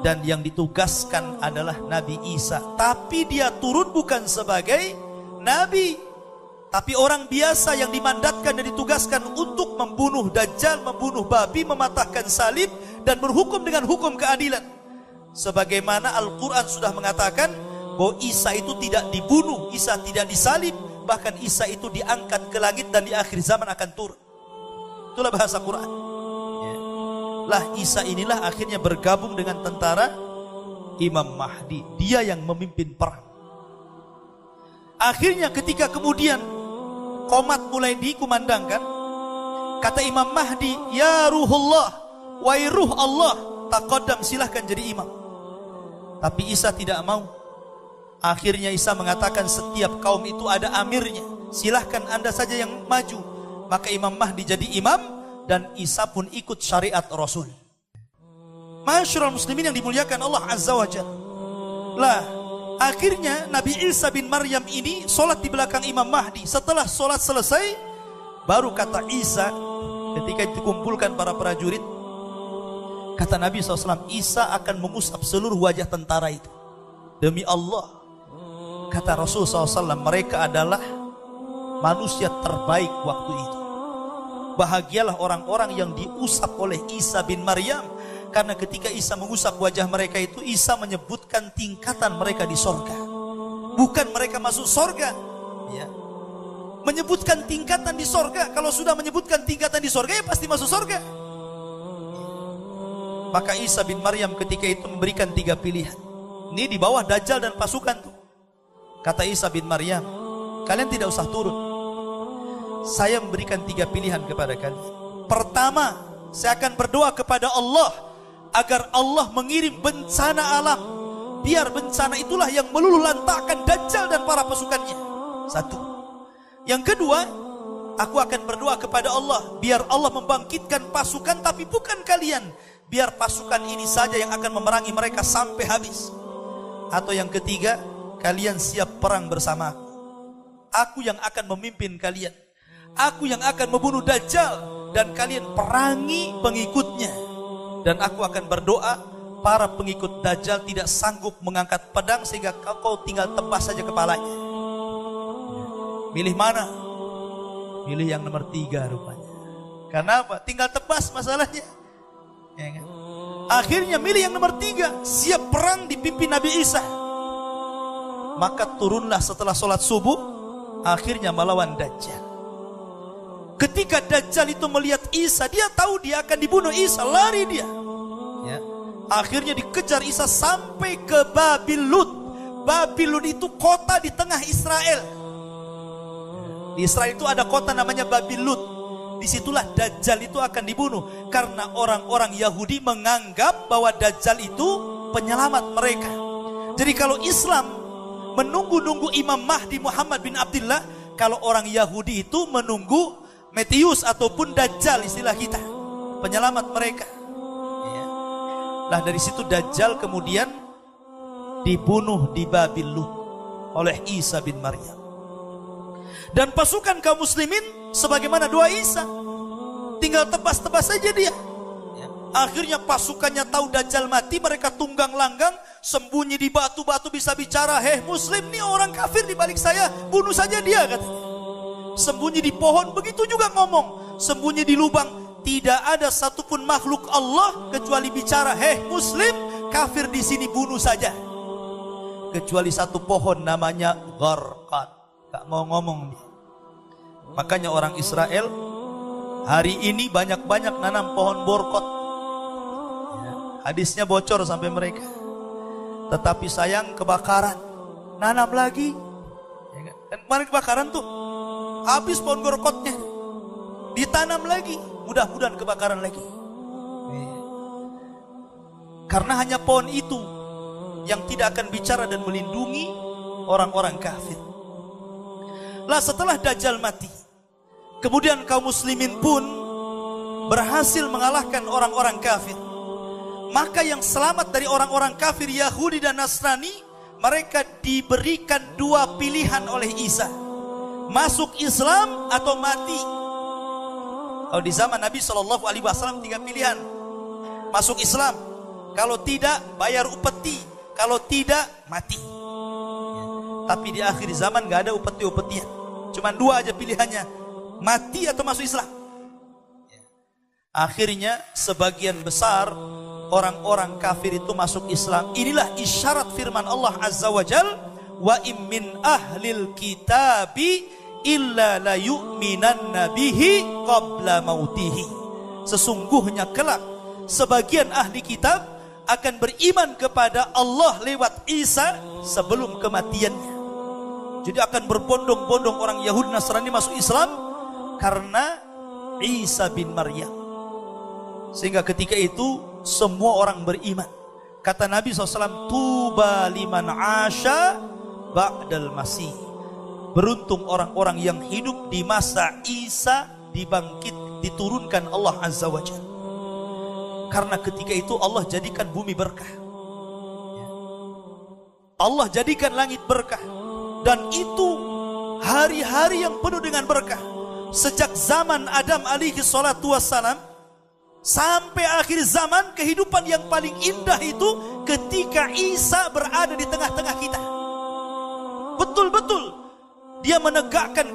[SPEAKER 1] Dan yang ditugaskan adalah Nabi Isa. Tapi dia turun bukan sebagai nabi, tapi orang biasa yang dimandatkan dan ditugaskan untuk membunuh Dajjal, membunuh babi, mematahkan salib, dan berhukum dengan hukum keadilan. Sebagaimana Al-Quran sudah mengatakan, bahwa Isa itu tidak dibunuh, Isa tidak disalib, bahkan Isa itu diangkat ke langit dan di akhir zaman akan turun. Itulah bahasa Quran. Ya. Lah Isa inilah akhirnya bergabung dengan tentara Imam Mahdi. Dia yang memimpin perang. Akhirnya ketika kemudian qomat mulai dikumandangkan, kata Imam Mahdi, ya ruhullah, wahai ruh Allah, taqaddam, silahkan jadi imam. Tapi Isa tidak mau. Akhirnya Isa mengatakan setiap kaum itu ada amirnya, silahkan anda saja yang maju. Maka Imam Mahdi jadi imam dan Isa pun ikut syariat Rasul. Masyarul muslimin yang dimuliakan Allah Azza wa Jalla. Lah akhirnya Nabi Isa bin Maryam ini solat di belakang Imam Mahdi. Setelah solat selesai, baru kata Isa ketika dikumpulkan para prajurit, kata Nabi SAW, Isa akan mengusap seluruh wajah tentara itu. Demi Allah, kata Rasul SAW, mereka adalah manusia terbaik waktu itu. Bahagialah orang-orang yang diusap oleh Isa bin Maryam, karena ketika Isa mengusap wajah mereka itu, Isa menyebutkan tingkatan mereka di sorga. Bukan mereka masuk sorga, ya. Menyebutkan tingkatan di sorga. Kalau sudah menyebutkan tingkatan di sorga, ya pasti masuk sorga. Maka Isa bin Maryam ketika itu memberikan 3 pilihan. Ini di bawah Dajjal dan pasukan tuh. Kata Isa bin Maryam, kalian tidak usah turun. Saya memberikan 3 pilihan kepada kalian. Pertama, saya akan berdoa kepada Allah agar Allah mengirim bencana alam, biar bencana itulah yang meluluh lantakkan Dajjal dan para pasukannya. 1. Yang kedua, aku akan berdoa kepada Allah biar Allah membangkitkan pasukan, tapi bukan kalian, biar pasukan ini saja yang akan memerangi mereka sampai habis. Atau yang ketiga, kalian siap perang bersama aku. Aku yang akan memimpin kalian. Aku yang akan membunuh Dajjal dan kalian perangi pengikutnya. Dan aku akan berdoa para pengikut Dajjal tidak sanggup mengangkat pedang sehingga kau tinggal tebas saja kepalanya. Milih mana? Milih yang nomor 3 rupanya. Karena apa? Tinggal tebas masalahnya. Ya kan? Akhirnya milih yang nomor 3, siap perang dipimpin Nabi Isa. Maka turunlah setelah sholat subuh, akhirnya melawan Dajjal. Ketika Dajjal itu melihat Isa, dia tahu dia akan dibunuh Isa, lari dia. Ya. Akhirnya dikejar Isa sampai ke Babil Lut. Babil Lut itu kota di tengah Israel. Di Israel itu ada kota namanya Babil Lut. Disitulah Dajjal itu akan dibunuh, karena orang-orang Yahudi menganggap bahwa Dajjal itu penyelamat mereka. Jadi kalau Islam menunggu-nunggu Imam Mahdi Muhammad bin Abdullah, kalau orang Yahudi itu menunggu Metius ataupun Dajjal, istilah kita, penyelamat mereka. Ya. Nah dari situ Dajjal kemudian dibunuh di Babil Lut oleh Isa bin Maryam. Dan pasukan kaum muslimin sebagaimana doa Isa, tinggal tebas-tebas saja dia. Ya. Akhirnya pasukannya tahu Dajjal mati, mereka tunggang langgang, sembunyi di batu-batu, bisa bicara, heh muslim nih orang kafir di balik saya, bunuh saja dia katanya. Sembunyi di pohon, begitu juga ngomong, sembunyi di lubang. Tidak ada satupun makhluk Allah kecuali bicara, heh muslim kafir di sini, bunuh saja. Kecuali satu pohon namanya Gharqad, gak mau ngomong dia. Makanya orang Israel hari ini banyak-banyak nanam pohon borkot. Ya, hadisnya bocor sampai mereka. Tetapi sayang kebakaran, nanam lagi. Ya, kan kemarin kebakaran tuh, habis pohon borkotnya, ditanam lagi, mudah-mudahan kebakaran lagi. Ya. Karena hanya pohon itu yang tidak akan bicara dan melindungi orang-orang kafir. Lah setelah Dajjal mati, kemudian kaum muslimin pun berhasil mengalahkan orang-orang kafir. Maka yang selamat dari orang-orang kafir Yahudi dan Nasrani, mereka diberikan 2 pilihan oleh Isa, masuk Islam atau mati. Kalau di zaman Nabi SAW 3 pilihan, masuk Islam, kalau tidak bayar upeti, kalau tidak mati. Tapi di akhir zaman gak ada upeti-upetian, cuma 2 aja pilihannya, mati atau masuk Islam. Akhirnya sebagian besar orang-orang kafir itu masuk Islam. Inilah isyarat firman Allah Azza wa Jal, wa im min ahlil kitabi illa la yu'minanna bihi qabla mautihi. Sesungguhnya kelak sebagian ahli kitab akan beriman kepada Allah lewat Isa sebelum kematiannya. Jadi akan berbondong-bondong orang Yahudi Nasrani masuk Islam karena Isa bin Maryam. Sehingga ketika itu semua orang beriman. Kata Nabi SAW, tuba liman asya ba'dal masih. Beruntung orang-orang yang hidup di masa Isa diturunkan Allah Azza wa Jalla. Karena ketika itu Allah jadikan bumi berkah, Allah jadikan langit berkah, dan itu hari-hari yang penuh dengan berkah. Sejak zaman Adam alaihi salatu wassalam sampai akhir zaman, kehidupan yang paling indah itu ketika Isa berada di tengah-tengah kita. Betul-betul dia menegakkan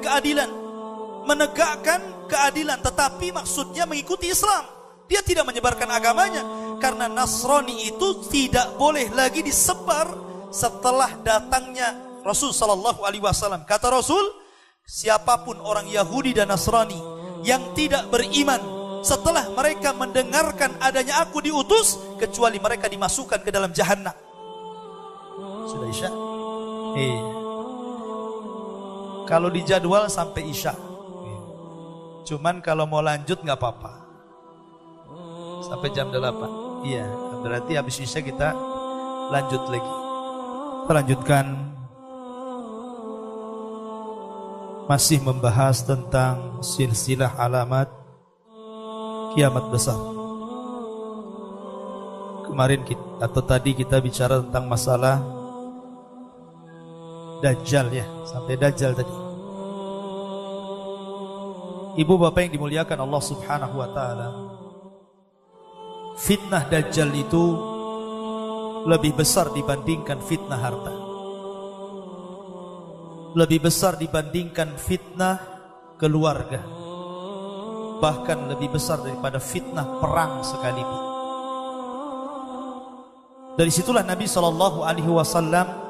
[SPEAKER 1] keadilan, tetapi maksudnya mengikuti Islam. Dia tidak menyebarkan agamanya, karena Nasrani itu tidak boleh lagi disebar setelah datangnya Rasul sallallahu alaihi wasallam. Kata Rasul, siapapun orang Yahudi dan Nasrani yang tidak beriman setelah mereka mendengarkan adanya aku diutus, kecuali mereka dimasukkan ke dalam jahanam. Sudah Isya? Kalau dijadwal sampai Isya. Cuman kalau mau lanjut nggak apa-apa. Sampai jam 8. Iya, berarti habis Isya kita lanjut lagi. Kita lanjutkan. Masih membahas tentang silsilah alamat kiamat besar. Kemarin tadi kita bicara tentang masalah Dajjal ya, sampai Dajjal tadi. Ibu bapak yang dimuliakan Allah Subhanahu wa taala, fitnah Dajjal itu lebih besar dibandingkan fitnah harta, lebih besar dibandingkan fitnah keluarga, bahkan lebih besar daripada fitnah perang sekalipun. Dari situlah Nabi SAW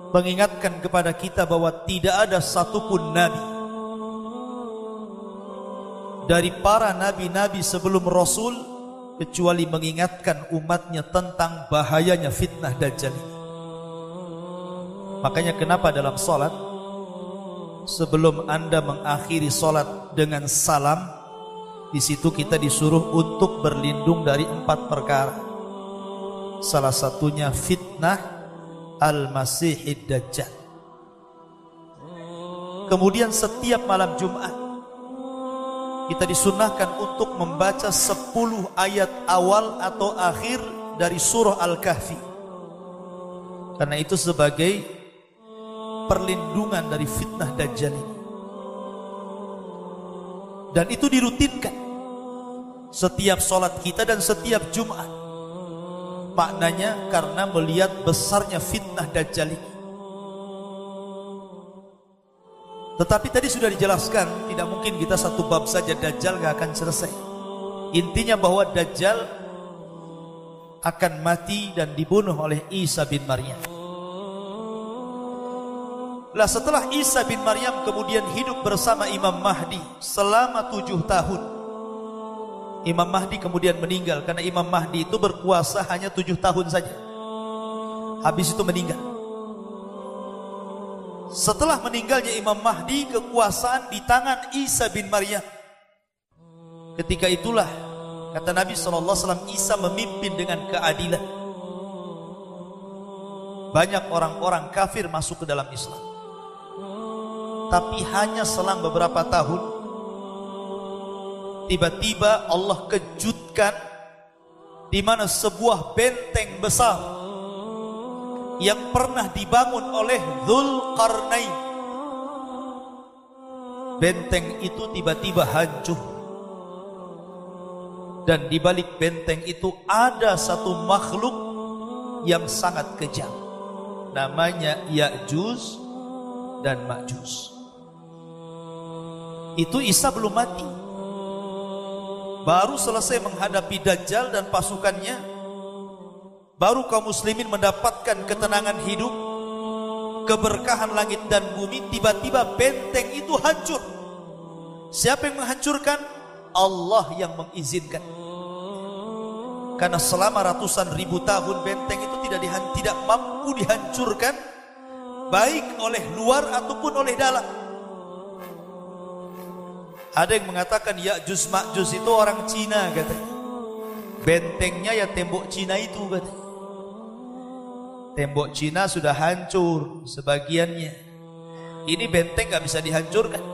[SPEAKER 1] mengingatkan kepada kita bahwa tidak ada satupun nabi dari para nabi-nabi sebelum Rasul kecuali mengingatkan umatnya tentang bahayanya fitnah Dajjal ini. Makanya kenapa dalam salat, sebelum Anda mengakhiri salat dengan salam, di situ kita disuruh untuk berlindung dari 4 perkara. Salah satunya fitnah Al-Masihid Dajjal. Kemudian setiap malam Jumat kita disunahkan untuk membaca 10 ayat awal atau akhir dari surah Al-Kahfi, karena itu sebagai perlindungan dari fitnah Dajjal ini. Dan itu dirutinkan setiap sholat kita dan setiap Jumat. Maknanya karena melihat besarnya fitnah Dajjal ini. Tetapi tadi sudah dijelaskan, tidak mungkin kita satu bab saja Dajjal gak akan selesai. Intinya bahwa Dajjal akan mati dan dibunuh oleh Isa bin Maryam. Lah setelah Isa bin Maryam kemudian hidup bersama Imam Mahdi selama 7 tahun. Imam Mahdi kemudian meninggal, karena Imam Mahdi itu berkuasa hanya 7 tahun saja. Habis itu meninggal. Setelah meninggalnya Imam Mahdi, kekuasaan di tangan Isa bin Maryam. Ketika itulah kata Nabi SAW, Isa memimpin dengan keadilan. Banyak orang-orang kafir masuk ke dalam Islam. Tapi hanya selang beberapa tahun, tiba-tiba Allah kejutkan, di mana sebuah benteng besar yang pernah dibangun oleh Dzulqarnain, benteng itu tiba-tiba hancur. Dan di balik benteng itu ada satu makhluk yang sangat kejam, namanya Ya'juj dan Ma'juj. Itu Isa belum mati, baru selesai menghadapi Dajjal dan pasukannya, baru kaum muslimin mendapatkan ketenangan hidup keberkahan langit dan bumi, tiba-tiba benteng itu hancur. Siapa yang menghancurkan? Allah yang mengizinkan. Karena selama ratusan ribu tahun benteng itu tidak mampu dihancurkan, baik oleh luar ataupun oleh dalam. Ada yang mengatakan Ya'juj Ma'juj itu orang Cina katanya. Bentengnya ya tembok Cina itu katanya. Tembok Cina sudah hancur sebagiannya. Ini benteng gak bisa dihancurkan.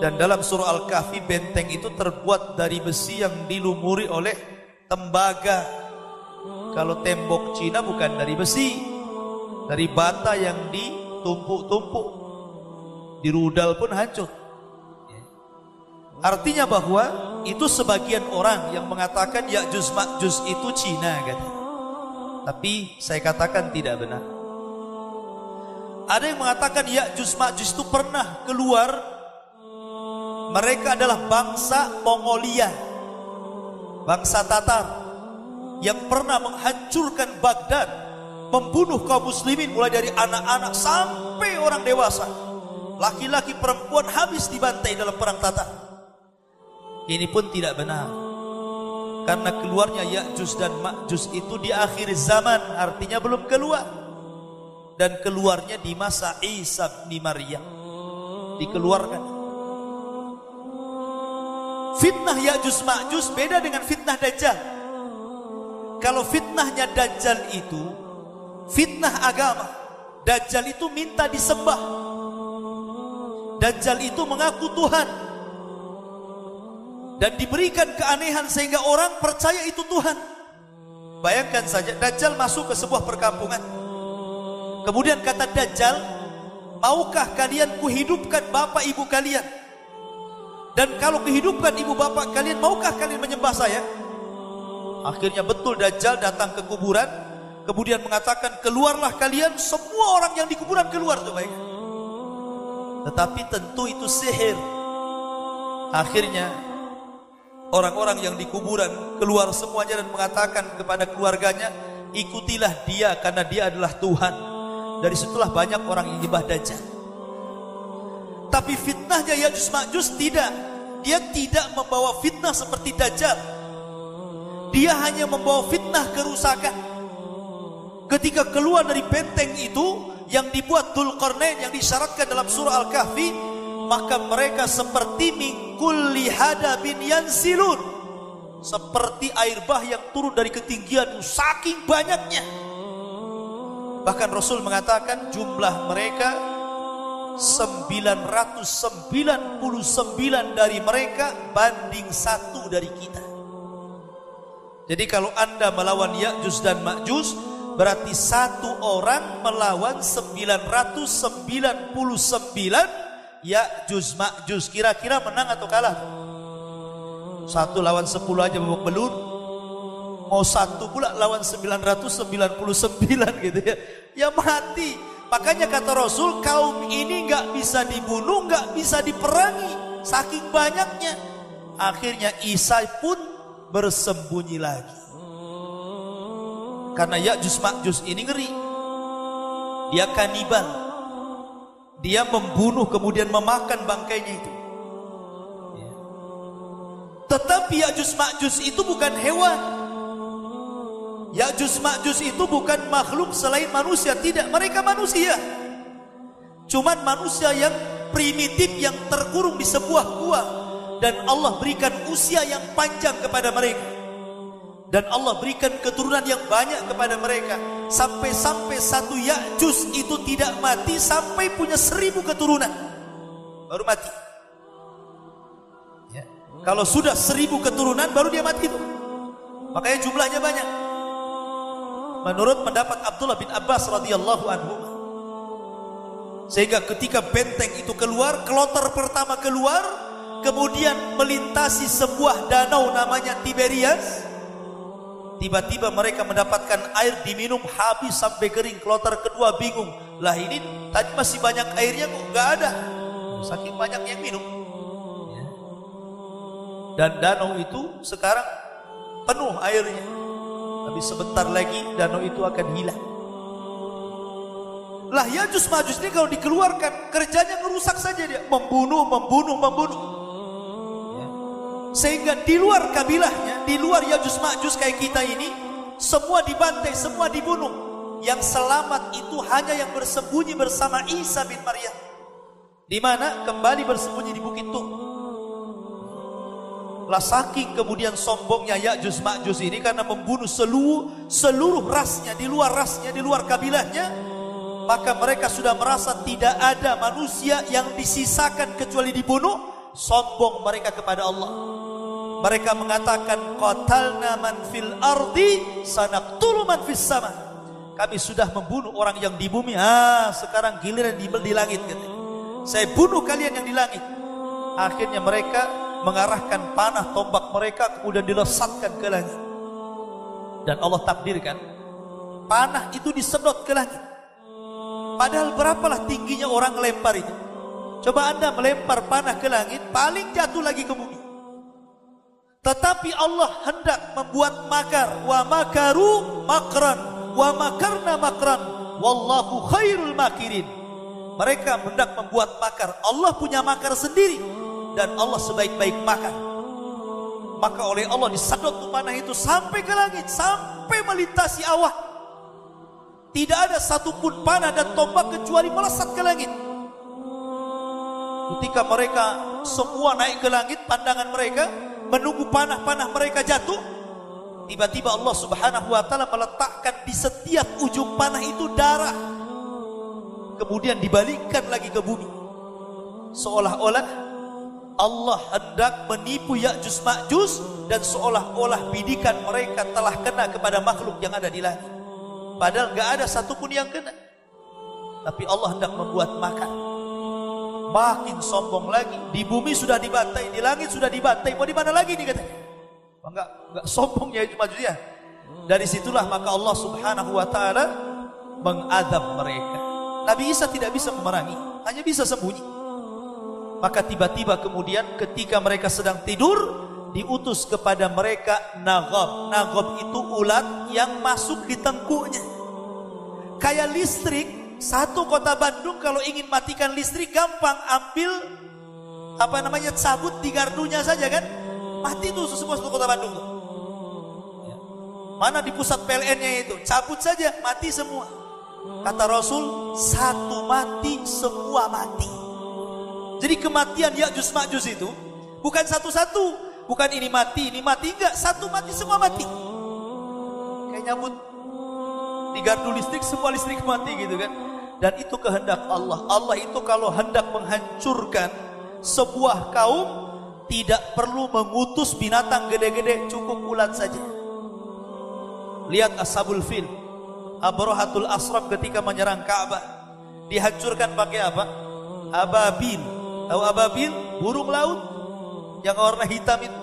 [SPEAKER 1] Dan dalam surah Al-Kahfi, benteng itu terbuat dari besi yang dilumuri oleh tembaga. Kalau tembok Cina bukan dari besi, dari bata yang ditumpuk-tumpuk, dirudal pun hancur. Artinya bahwa itu sebagian orang yang mengatakan Ya'juj Ma'juj itu Cina katanya. Tapi saya katakan tidak benar. Ada yang mengatakan Ya'juj Ma'juj itu pernah keluar. Mereka adalah bangsa Mongolia, bangsa Tatar, yang pernah menghancurkan Baghdad, membunuh kaum muslimin mulai dari anak-anak sampai orang dewasa. Laki-laki perempuan habis dibantai dalam perang Tatar. Ini pun tidak benar. Karena keluarnya Ya'juj dan Ma'juj itu di akhir zaman, artinya belum keluar. Dan keluarnya di masa Isa bin Maryam, dikeluarkan. Fitnah Ya'juj Ma'juj beda dengan fitnah Dajjal. Kalau fitnahnya Dajjal itu fitnah agama. Dajjal itu minta disembah. Dajjal itu mengaku Tuhan dan diberikan keanehan sehingga orang percaya itu Tuhan. Bayangkan saja, Dajjal masuk ke sebuah perkampungan. Kemudian kata Dajjal, maukah kalian kuhidupkan bapak ibu kalian? Dan kalau kuhidupkan ibu bapak kalian, maukah kalian menyembah saya? Akhirnya betul Dajjal datang ke kuburan, kemudian mengatakan, keluarlah kalian, semua orang yang di kuburan keluar. Tetapi tentu itu sihir. Akhirnya orang-orang yang di kuburan keluar semuanya dan mengatakan kepada keluarganya, ikutilah dia karena dia adalah Tuhan. Dari situlah banyak orang yang menyembah Dajjal. Tapi fitnahnya Ya'juj Ma'juj tidak. Dia tidak membawa fitnah seperti Dajjal. Dia hanya membawa fitnah kerusakan. Ketika keluar dari benteng itu yang dibuat Dzulqarnain yang disyaratkan dalam surah Al-Kahfi, maka mereka seperti min kulli hadabin yansilun, seperti air bah yang turun dari ketinggian, saking banyaknya. Bahkan Rasul mengatakan jumlah mereka 999 dari mereka banding 1 dari kita. Jadi kalau anda melawan Ya'juj dan Ma'juj, berarti 1 orang melawan 999 Ya'juj Ma'juj. Kira-kira menang atau kalah? 1 lawan 10 aja babak belur, mau 1 pula lawan 999 gitu ya, ya mati. Makanya kata Rasul, kaum ini gak bisa dibunuh, gak bisa diperangi, saking banyaknya. Akhirnya Isa pun bersembunyi lagi. Karena Ya'juj Ma'juj ini ngeri. Dia kanibal. Dia membunuh kemudian memakan bangkainya itu. Tetapi Ya'juj Ma'juj itu bukan hewan. Ya'juj Ma'juj itu bukan makhluk selain manusia. Tidak, mereka manusia. Cuman manusia yang primitif, yang terkurung di sebuah gua. Dan Allah berikan usia yang panjang kepada mereka. Dan Allah berikan keturunan yang banyak kepada mereka. Sampai-sampai satu Ya'juj itu tidak mati sampai punya 1000 keturunan, baru mati ya. Kalau sudah 1000 keturunan baru dia mati itu. Makanya jumlahnya banyak. Menurut pendapat Abdullah bin Abbas radhiyallahu anhu, sehingga ketika benteng itu keluar, kloter pertama keluar, kemudian melintasi sebuah danau namanya Tiberias. Tiba-tiba mereka mendapatkan air diminum habis sampai kering. Kloter kedua bingung, lah ini tadi masih banyak airnya kok nggak ada, saking banyak yang minum. Dan danau itu sekarang penuh airnya, tapi sebentar lagi danau itu akan hilang. Lah Ya'juj Ma'juj ini kalau dikeluarkan kerjanya ngerusak saja dia, membunuh. Ya. Sehingga di luar kabilahnya, di luar Ya'juj Ma'juj kayak kita ini, semua dibantai, semua dibunuh. Yang selamat itu hanya yang bersembunyi bersama Isa bin Maryam. Di mana kembali bersembunyi di Bukit Tur. Lah saking kemudian sombongnya Ya'juj Ma'juj ini karena membunuh seluruh rasnya, di luar kabilahnya. Maka mereka sudah merasa tidak ada manusia yang disisakan kecuali dibunuh. Sombong mereka kepada Allah. Mereka mengatakan qatalna man fil ardi sanaqtulu man fis sama. Kami sudah membunuh orang yang di bumi. Sekarang giliran di langit katanya. Saya bunuh kalian yang di langit. Akhirnya mereka mengarahkan panah tombak mereka kemudian dilesatkan ke langit. Dan Allah takdirkan panah itu disedot ke langit. Padahal berapalah tingginya orang melempar itu. Coba Anda melempar panah ke langit, paling jatuh lagi ke bumi. Tetapi Allah hendak membuat makar. Wa makaru makran, wa makarna makran, wallahu khairul makirin. Mereka hendak membuat makar. Allah punya makar sendiri. Dan Allah sebaik-baik makar. Maka oleh Allah disedot panah itu sampai ke langit, sampai melintasi awak. Tidak ada satupun panah dan tombak kecuali melesat ke langit. Ketika mereka semua naik ke langit, pandangan mereka menunggu panah-panah mereka jatuh. Tiba-tiba Allah Subhanahu wa Ta'ala meletakkan di setiap ujung panah itu darah. Kemudian dibalikkan lagi ke bumi. Seolah-olah Allah hendak menipu Ya'juj Ma'juj dan seolah-olah bidikan mereka telah kena kepada makhluk yang ada di langit. Padahal gak ada satupun yang kena. Tapi Allah hendak membuat makan. Makin sombong lagi. Di bumi sudah dibantai, di langit sudah dibantai. Mau di mana lagi nih katanya? Enggak sombong ya Ya'juj Ma'juj ya. Dari situlah maka Allah Subhanahu wa Ta'ala mengadab mereka. Nabi Isa tidak bisa memerangi, hanya bisa sembunyi. Maka tiba-tiba kemudian ketika mereka sedang tidur, diutus kepada mereka naghab. Naghab itu ulat yang masuk di tengkuknya. Kayak listrik, satu kota Bandung kalau ingin matikan listrik gampang, ambil cabut di gardunya saja kan, mati tuh semua satu kota Bandung tuh. Mana di pusat PLN-nya itu, cabut saja mati semua. Kata Rasul, satu mati semua mati. Jadi kematian Ya'juj Ma'juj itu bukan satu-satu. Bukan ini mati, enggak. Satu mati, semua mati. Kayak nyambut di gardu listrik, semua listrik mati gitu kan. Dan itu kehendak Allah. Allah itu kalau hendak menghancurkan sebuah kaum, tidak perlu mengutus binatang gede-gede, cukup ulat saja. Lihat Ashabul Fil, Abrahatul Asram ketika menyerang Ka'bah, dihancurkan pakai apa? Ababil. Tahu ababil? Burung laut yang warna hitam itu.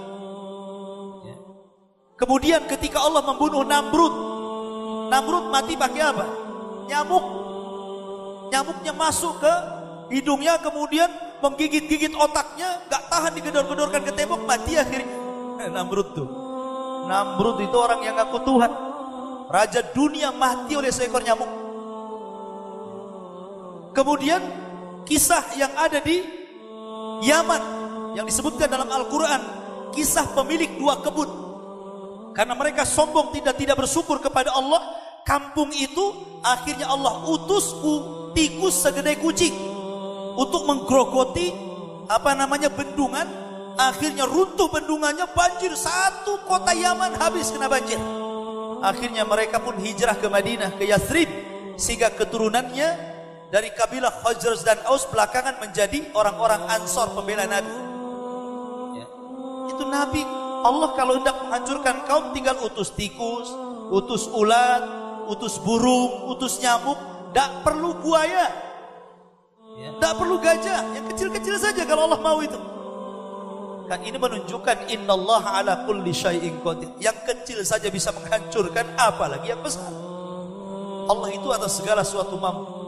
[SPEAKER 1] Kemudian ketika Allah membunuh Namrud mati pakai apa? Nyamuk. Nyamuknya masuk ke hidungnya, kemudian menggigit-gigit otaknya, gak tahan digedor-gedorkan ke tembok, mati akhirnya. Namrud itu orang yang ngaku Tuhan. Raja dunia mati oleh seekor nyamuk. Kemudian kisah yang ada di Yaman yang disebutkan dalam Al-Quran, kisah pemilik dua kebun. Karena mereka sombong, tidak bersyukur kepada Allah, kampung itu akhirnya Allah utus tikus segede kucing untuk menggerogoti bendungan. Akhirnya runtuh bendungannya, banjir, satu kota Yaman habis kena banjir. Akhirnya mereka pun hijrah ke Madinah, ke Yathrib, sehingga keturunannya dari kabilah Khazraj dan Aus belakangan menjadi orang-orang Ansor pembela Nabi. Ya. Itu Nabi. Allah kalau hendak menghancurkan kaum tinggal utus tikus, utus ulat, utus burung, utus nyamuk. Tak perlu buaya, tak perlu gajah, yang kecil-kecil saja kalau Allah mau itu. Kan ini menunjukkan innallaha ala kulli syai'in qadir. Yang kecil saja bisa menghancurkan, apalagi yang besar. Allah itu atas segala sesuatu mampu.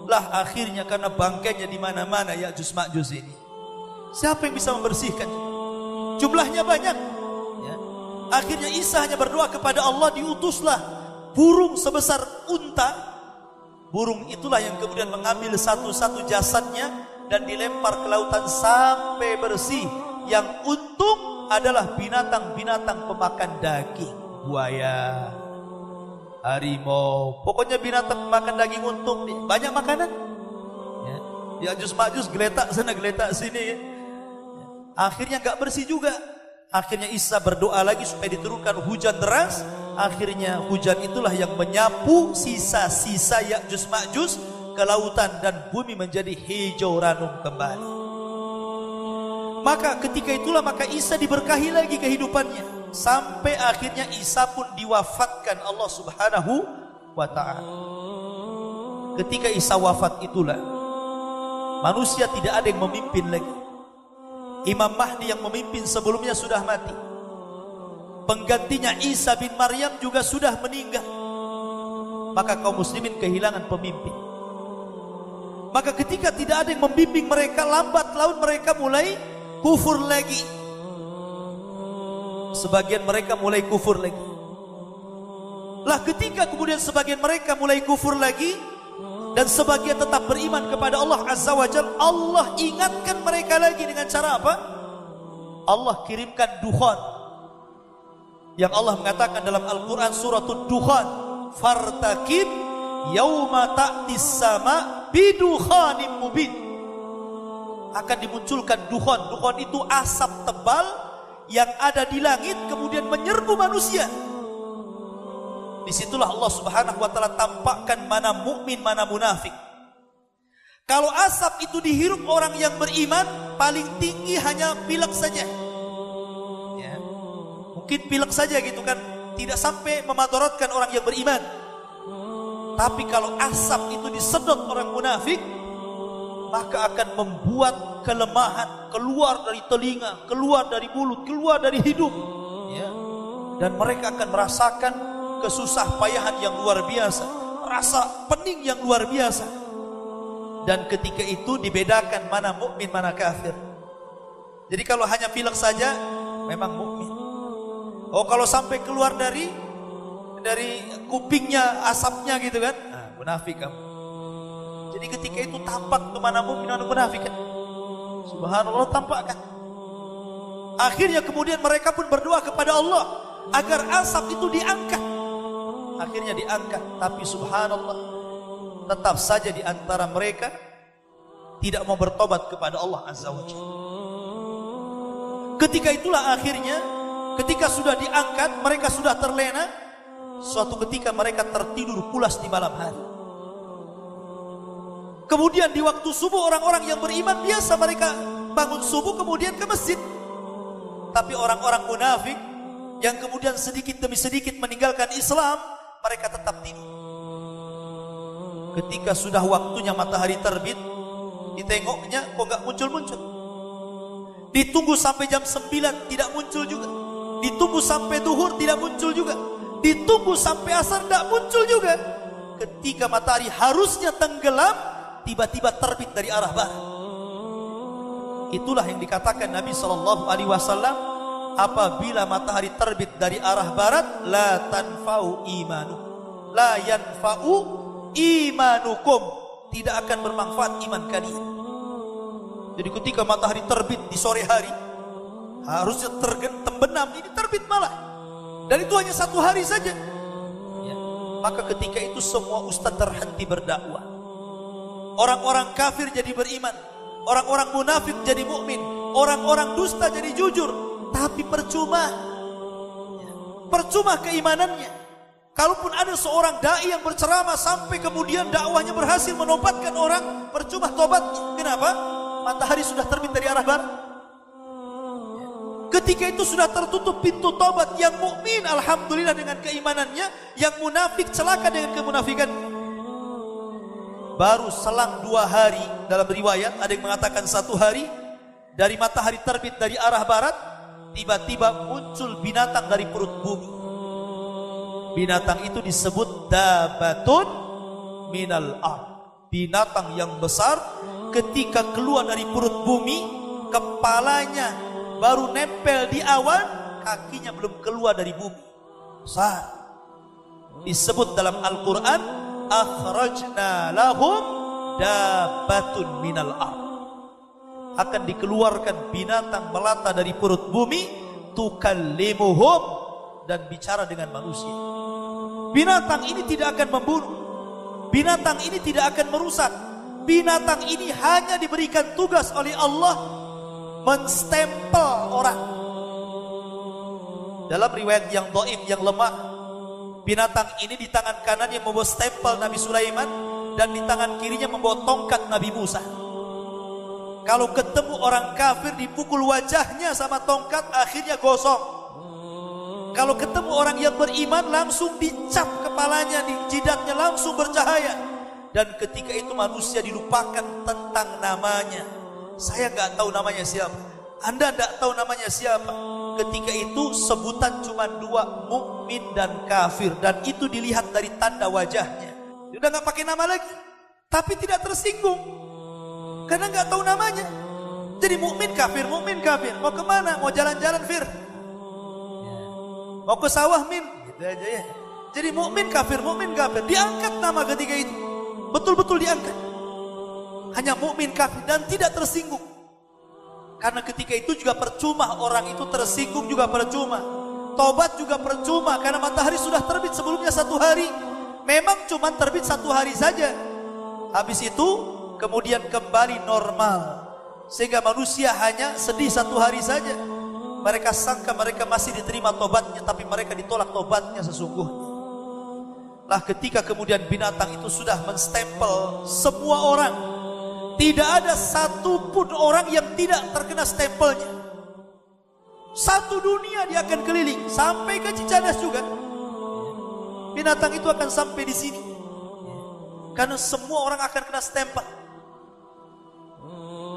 [SPEAKER 1] Lah akhirnya karena bangkainya di mana-mana Ya'juj Ma'juj ini, siapa yang bisa membersihkan? Jumlahnya banyak. Ya. Akhirnya Isa hanya berdoa kepada Allah, diutuslah burung sebesar unta Burung itulah yang kemudian mengambil satu-satu jasadnya dan dilempar ke lautan sampai bersih. Yang untung adalah binatang-binatang pemakan daging. Buaya, harimau, pokoknya binatang pemakan daging untung nih. Banyak makanan. Ya'juj Ma'juj geletak sana geletak sini. Akhirnya gak bersih juga. Akhirnya Isa berdoa lagi supaya diturunkan hujan deras. Akhirnya hujan itulah yang menyapu sisa-sisa Ya'juj Ma'juj ke lautan dan bumi menjadi hijau ranum kembali. Maka ketika itulah maka Isa diberkahi lagi kehidupannya sampai akhirnya Isa pun diwafatkan Allah Subhanahu wa taala. Ketika Isa wafat itulah manusia tidak ada yang memimpin lagi. Imam Mahdi yang memimpin sebelumnya sudah mati. Penggantinya Isa bin Maryam juga sudah meninggal. Maka kaum muslimin kehilangan pemimpin. Maka ketika tidak ada yang membimbing mereka, lambat laun mereka mulai kufur lagi. Sebagian mereka mulai kufur lagi. Lah ketika kemudian sebagian mereka mulai kufur lagi dan sebagian tetap beriman kepada Allah Azza wa Jalla, Allah ingatkan mereka lagi dengan cara apa? Allah kirimkan dukhan. Yang Allah mengatakan dalam Al-Quran suratul Dukhan, fartakib yauma ta'tis sama bidukhanim mubin. Akan dimunculkan dukhan. Dukhan itu asap tebal yang ada di langit kemudian menyerbu manusia. Disitulah Allah Subhanahu wa taala tampakkan mana mukmin, mana munafik. Kalau asap itu dihirup orang yang beriman, paling tinggi hanya pilek saja. Ya. Mungkin pilek saja gitu kan, tidak sampai memadaratkan orang yang beriman. Tapi kalau asap itu disedot orang munafik, maka akan membuat kelemahan keluar dari telinga, keluar dari mulut, keluar dari hidup. Ya. Dan mereka akan merasakan kesusah payahan yang luar biasa, rasa pening yang luar biasa. Dan ketika itu dibedakan mana mukmin mana kafir. Jadi kalau hanya pilek saja memang mukmin. Oh kalau sampai keluar dari kupingnya asapnya gitu kan, nah, munafik kamu. Jadi ketika itu tampak tuh mana mukmin mana munafik kan. Subhanallah tampakkan. Akhirnya kemudian mereka pun berdoa kepada Allah agar asap itu diangkat. Akhirnya diangkat, tapi subhanallah tetap saja di antara mereka tidak mau bertobat kepada Allah Azza wa Jalla. Ketika itulah akhirnya ketika sudah diangkat, mereka sudah terlena. Suatu ketika mereka tertidur pulas di malam hari. Kemudian di waktu subuh orang-orang yang beriman biasa mereka bangun subuh kemudian ke masjid. Tapi orang-orang munafik yang kemudian sedikit demi sedikit meninggalkan Islam, mereka tetap tidur. Ketika sudah waktunya matahari terbit, ditengoknya kok gak muncul-muncul. Ditunggu sampai jam 9 tidak muncul juga. Ditunggu sampai duhur tidak muncul juga. Ditunggu sampai asar tidak muncul juga. Ketika matahari harusnya tenggelam, tiba-tiba terbit dari arah barat. Itulah yang dikatakan Nabi SAW, apabila matahari terbit dari arah barat, la tanfa'u imanu, la yanfa'u imanukum, tidak akan bermanfaat iman kalian. Jadi ketika matahari terbit di sore hari, harusnya terbenam, ini terbit malah, dan itu hanya 1 hari saja. Ya. Maka ketika itu semua ustaz terhenti berdakwah. Orang-orang kafir jadi beriman, orang-orang munafik jadi mukmin, orang-orang dusta jadi jujur. Tapi percuma keimanannya. Kalaupun ada seorang dai yang berceramah sampai kemudian dakwahnya berhasil menobatkan orang, percuma tobatnya. Kenapa? Matahari sudah terbit dari arah barat. Ketika itu sudah tertutup pintu tobat. Yang mukmin alhamdulillah dengan keimanannya, yang munafik celaka dengan kemunafikan. Baru selang 2 hari, dalam riwayat ada yang mengatakan 1 hari, dari matahari terbit dari arah barat, tiba-tiba muncul binatang dari perut bumi. Binatang itu disebut dabatun minal ard. Binatang yang besar, ketika keluar dari perut bumi, kepalanya baru nempel di awan, kakinya belum keluar dari bumi. Besar. Disebut dalam Al-Quran akhrajna lahum dabbatun minal ardh. Akan dikeluarkan binatang melata dari perut bumi, tukallimuhum, dan bicara dengan manusia. Binatang ini tidak akan membunuh, binatang ini tidak akan merusak. Binatang ini hanya diberikan tugas oleh Allah menstempel orang. Dalam riwayat yang dhaif, yang lemah, binatang ini di tangan kanannya membawa stempel Nabi Sulaiman, dan di tangan kirinya membawa tongkat Nabi Musa. Kalau ketemu orang kafir, dipukul wajahnya sama tongkat, akhirnya gosong. Kalau ketemu orang yang beriman, langsung dicap kepalanya, di jidatnya langsung bercahaya. Dan ketika itu manusia dilupakan tentang namanya. Saya nggak tahu namanya siapa, Anda nggak tahu namanya siapa. Ketika itu sebutan cuma dua, mukmin dan kafir, dan itu dilihat dari tanda wajahnya. Sudah nggak pakai nama lagi, tapi tidak tersinggung karena nggak tahu namanya. Jadi mukmin kafir, mukmin kafir. Mau kemana? Mau jalan-jalan Fir? Mau ke sawah Min? Gitu aja ya. Jadi mukmin kafir, mukmin kafir. Diangkat nama ketika itu, betul-betul diangkat. Hanya mukmin kafir dan tidak tersinggung. Karena ketika itu juga percuma, orang itu tersinggung juga percuma, tobat juga percuma, karena matahari sudah terbit sebelumnya 1 hari. Memang cuma terbit 1 hari saja, habis itu kemudian kembali normal, sehingga manusia hanya sedih 1 hari saja. Mereka sangka mereka masih diterima tobatnya, tapi mereka ditolak tobatnya sesungguhnya. Lah ketika kemudian binatang itu sudah menstempel semua orang, tidak ada satupun orang yang tidak terkena stempelnya. Satu dunia dia akan keliling, sampai ke Cicadas juga. Binatang itu akan sampai di sini, karena semua orang akan kena stempel.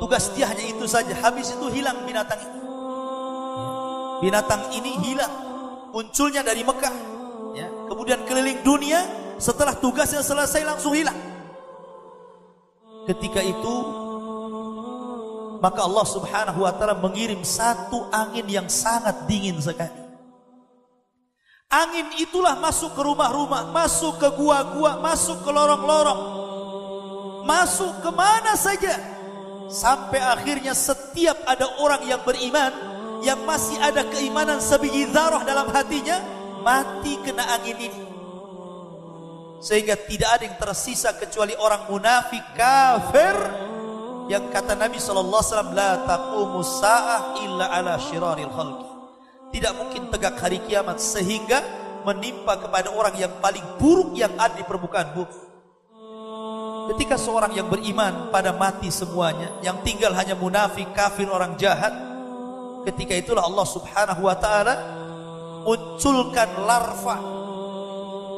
[SPEAKER 1] Tugas dia hanya itu saja, habis itu hilang binatang ini. Binatang ini hilang, munculnya dari Mekah, ya. Kemudian keliling dunia, setelah tugasnya selesai langsung hilang. Ketika itu maka Allah Subhanahu wa ta'ala mengirim satu angin yang sangat dingin sekali. Angin itulah masuk ke rumah-rumah, masuk ke gua-gua, masuk ke lorong-lorong, masuk kemana saja, sampai akhirnya setiap ada orang yang beriman, yang masih ada keimanan sebiji dzarah dalam hatinya, mati kena angin ini. Sehingga tidak ada yang tersisa kecuali orang munafik kafir, yang kata Nabi SAW, la taqumus sa'ah illa ala syiraril khalqi. Tidak mungkin tegak hari kiamat sehingga menimpa kepada orang yang paling buruk yang ada di permukaan bumi. Ketika seorang yang beriman pada mati semuanya, yang tinggal hanya munafik, kafir, orang jahat, ketika itulah Allah Subhanahu wa ta'ala munculkan larva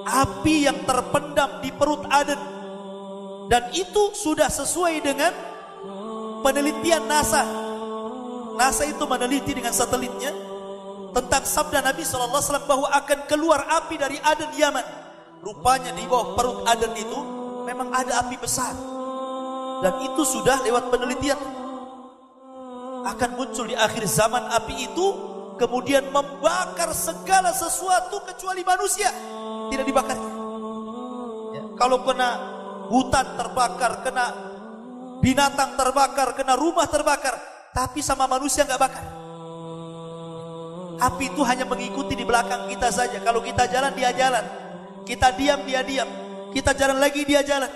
[SPEAKER 1] api yang terpendam di perut Aden. Dan itu sudah sesuai dengan penelitian NASA. NASA itu meneliti dengan satelitnya tentang sabda Nabi SAW bahwa akan keluar api dari Aden Yaman. Rupanya di bawah perut Aden itu memang ada api besar, dan itu sudah lewat penelitian. Akan muncul di akhir zaman api itu, kemudian membakar segala sesuatu kecuali manusia. Tidak dibakar. Ya, kalau kena hutan terbakar, kena binatang terbakar, kena rumah terbakar, tapi sama manusia nggak bakar. Api itu hanya mengikuti di belakang kita saja. Kalau kita jalan, dia jalan. Kita diam, dia diam. Kita jalan lagi, dia jalan.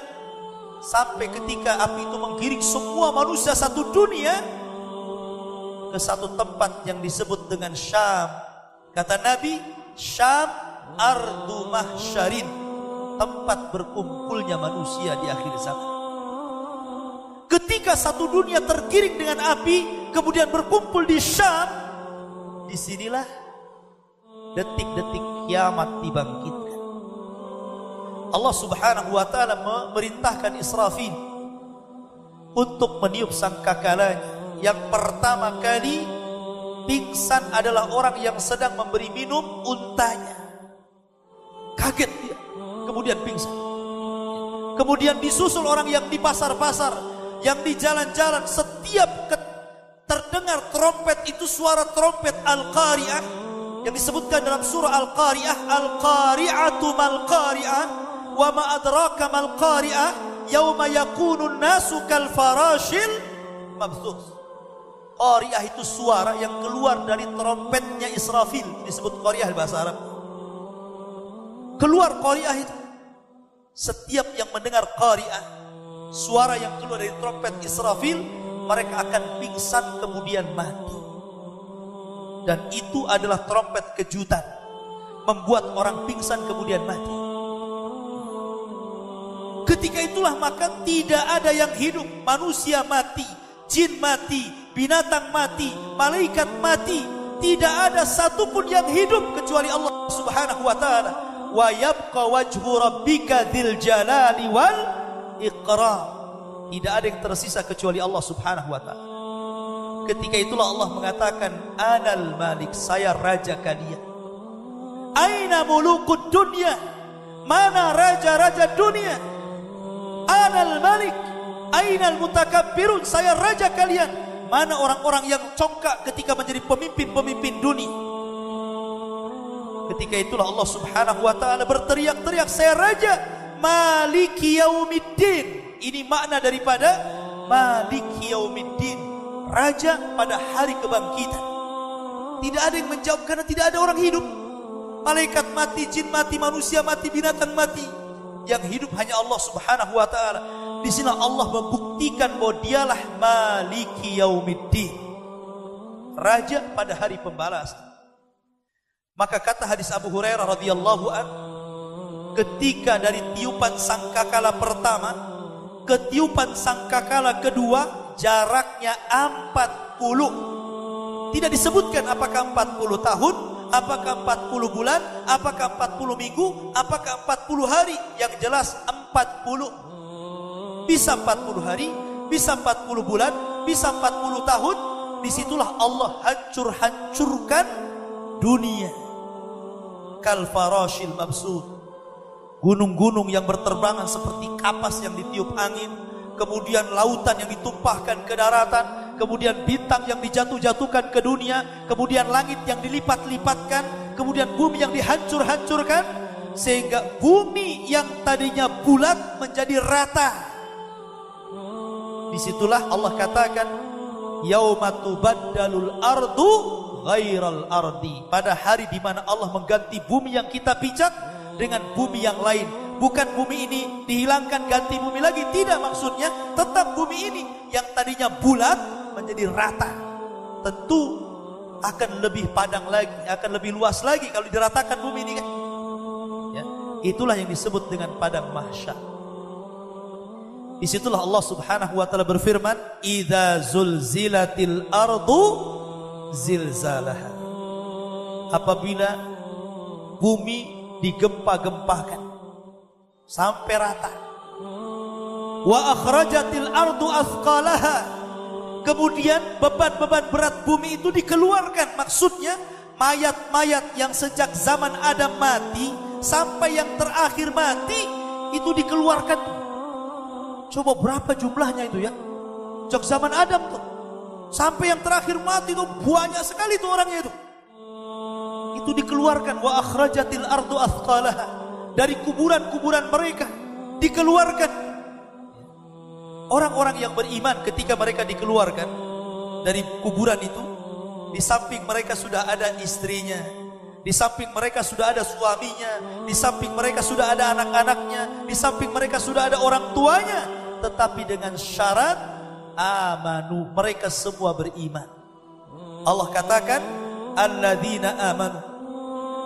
[SPEAKER 1] Sampai ketika api itu menggiring semua manusia satu dunia ke satu tempat yang disebut dengan Syam. Kata Nabi, Syam ardu mahsyarin, tempat berkumpulnya manusia di akhir zaman. Ketika satu dunia tergiring dengan api, kemudian berkumpul di Syam, disinilah detik-detik kiamat dibangkitkan. Allah Subhanahu wa ta'ala memerintahkan Israfil untuk meniup sangkakalanya. Yang pertama kali pingsan adalah orang yang sedang memberi minum untanya. Kaget dia, kemudian pingsan. Kemudian disusul orang yang di pasar-pasar, yang di jalan-jalan. Setiap terdengar trompet, itu suara trompet Al-Qari'ah yang disebutkan dalam surah Al-Qari'ah. Al-Qari'atu mal-Qari'ah, Wa ma adraka mal qari'ah yauma yakunun nasu kal farashil mabthus. Qari'ah itu suara yang keluar dari trompetnya Israfil, disebut qari'ah bahasa Arab. Keluar qari'ah itu. Setiap yang mendengar qari'ah, suara yang keluar dari trompet Israfil, mereka akan pingsan kemudian mati. Dan itu adalah trompet kejutan, membuat orang pingsan kemudian mati. Ketika itulah maka tidak ada yang hidup. Manusia mati, jin mati, binatang mati, malaikat mati. Tidak ada satupun yang hidup kecuali Allah Subhanahu wa ta'ala. Wa yabqa wajhu rabbika dzil jalali wal ikram. Tidak ada yang tersisa kecuali Allah Subhanahu wa ta'ala. Ketika itulah Allah mengatakan, Anal Malik, saya raja kalian. Aina mulukud dunia, mana raja-raja dunia? Anal Malik, ainal mutakabbirun, saya raja kalian. Mana orang-orang yang congkak ketika menjadi pemimpin-pemimpin dunia? Ketika itulah Allah Subhanahu wa ta'ala berteriak-teriak, saya raja. Maliki yaumiddin. Ini makna daripada Maliki yaumiddin, raja pada hari kebangkitan. Tidak ada yang menjawab karena tidak ada orang hidup. Malaikat mati, jin mati, manusia mati, binatang mati. Yang hidup hanya Allah Subhanahu wa ta'ala. Di sini Allah membuktikan bahwa dialah Maliki yaumiddin, raja pada hari pembalasan. Maka kata hadis Abu Hurairah radhiyallahu anhu, ketika dari tiupan sangkakala pertama ke tiupan sangkakala kedua jaraknya 40. Tidak disebutkan apakah 40 tahun, apakah 40 bulan, apakah 40 minggu, apakah 40 hari. Yang jelas 40. Bisa 40 hari, bisa 40 bulan, bisa 40 tahun. Disitulah Allah hancurkan dunia. Kal farashil mabsud. Gunung-gunung yang berterbangan seperti kapas yang ditiup angin. Kemudian lautan yang ditumpahkan ke daratan. Kemudian bintang yang dijatuh-jatuhkan ke dunia. Kemudian langit yang dilipat-lipatkan. Kemudian bumi yang dihancur-hancurkan. Sehingga bumi yang tadinya bulat menjadi rata. Disitulah Allah katakan, yauma tubaddalul ardu ghairal ardi. Pada hari di mana Allah mengganti bumi yang kita pijak dengan bumi yang lain. Bukan bumi ini dihilangkan ganti bumi lagi, tidak, maksudnya tetap bumi ini yang tadinya bulat menjadi rata. Tentu akan lebih padang lagi, akan lebih luas lagi kalau diratakan bumi ini kan. Ya, itulah yang disebut dengan padang mahsyar. Disitulah Allah Subhanahu wa ta'ala berfirman, idza zulzilatil ardu zilzalaha. Apabila bumi digempa-gempakan sampai rata. Wa akhrajatil ardu athqalaha. Kemudian beban-beban berat bumi itu dikeluarkan. Maksudnya mayat-mayat yang sejak zaman Adam mati sampai yang terakhir mati itu dikeluarkan. Coba berapa jumlahnya itu ya? Sejak zaman Adam tuh sampai yang terakhir mati itu banyak sekali tuh orangnya itu. Itu dikeluarkan. Wa akhrajatil ardu athqalaha. Dari kuburan-kuburan mereka dikeluarkan. Orang-orang yang beriman ketika mereka dikeluarkan dari kuburan itu, di samping mereka sudah ada istrinya, di samping mereka sudah ada suaminya, di samping mereka sudah ada anak-anaknya, di samping mereka sudah ada orang tuanya. Tetapi dengan syarat amanu, mereka semua beriman. Allah katakan, alladzina amanu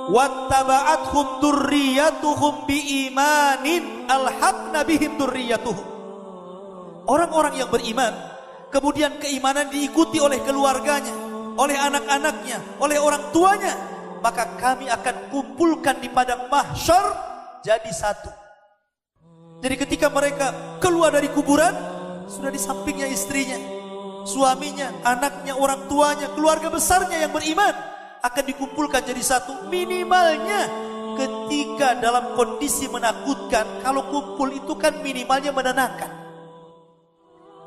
[SPEAKER 1] wattaba'athum dzurriyyatuhum biimanin alhaqna bihim dzurriyyatuhum. Orang-orang yang beriman, kemudian keimanan diikuti oleh keluarganya, oleh anak-anaknya, oleh orang tuanya, maka kami akan kumpulkan di padang mahsyar jadi satu. Jadi ketika mereka keluar dari kuburan, sudah di sampingnya istrinya, suaminya, anaknya, orang tuanya, keluarga besarnya yang beriman akan dikumpulkan jadi satu. Minimalnya ketika dalam kondisi menakutkan, kalau kumpul itu kan minimalnya menenangkan.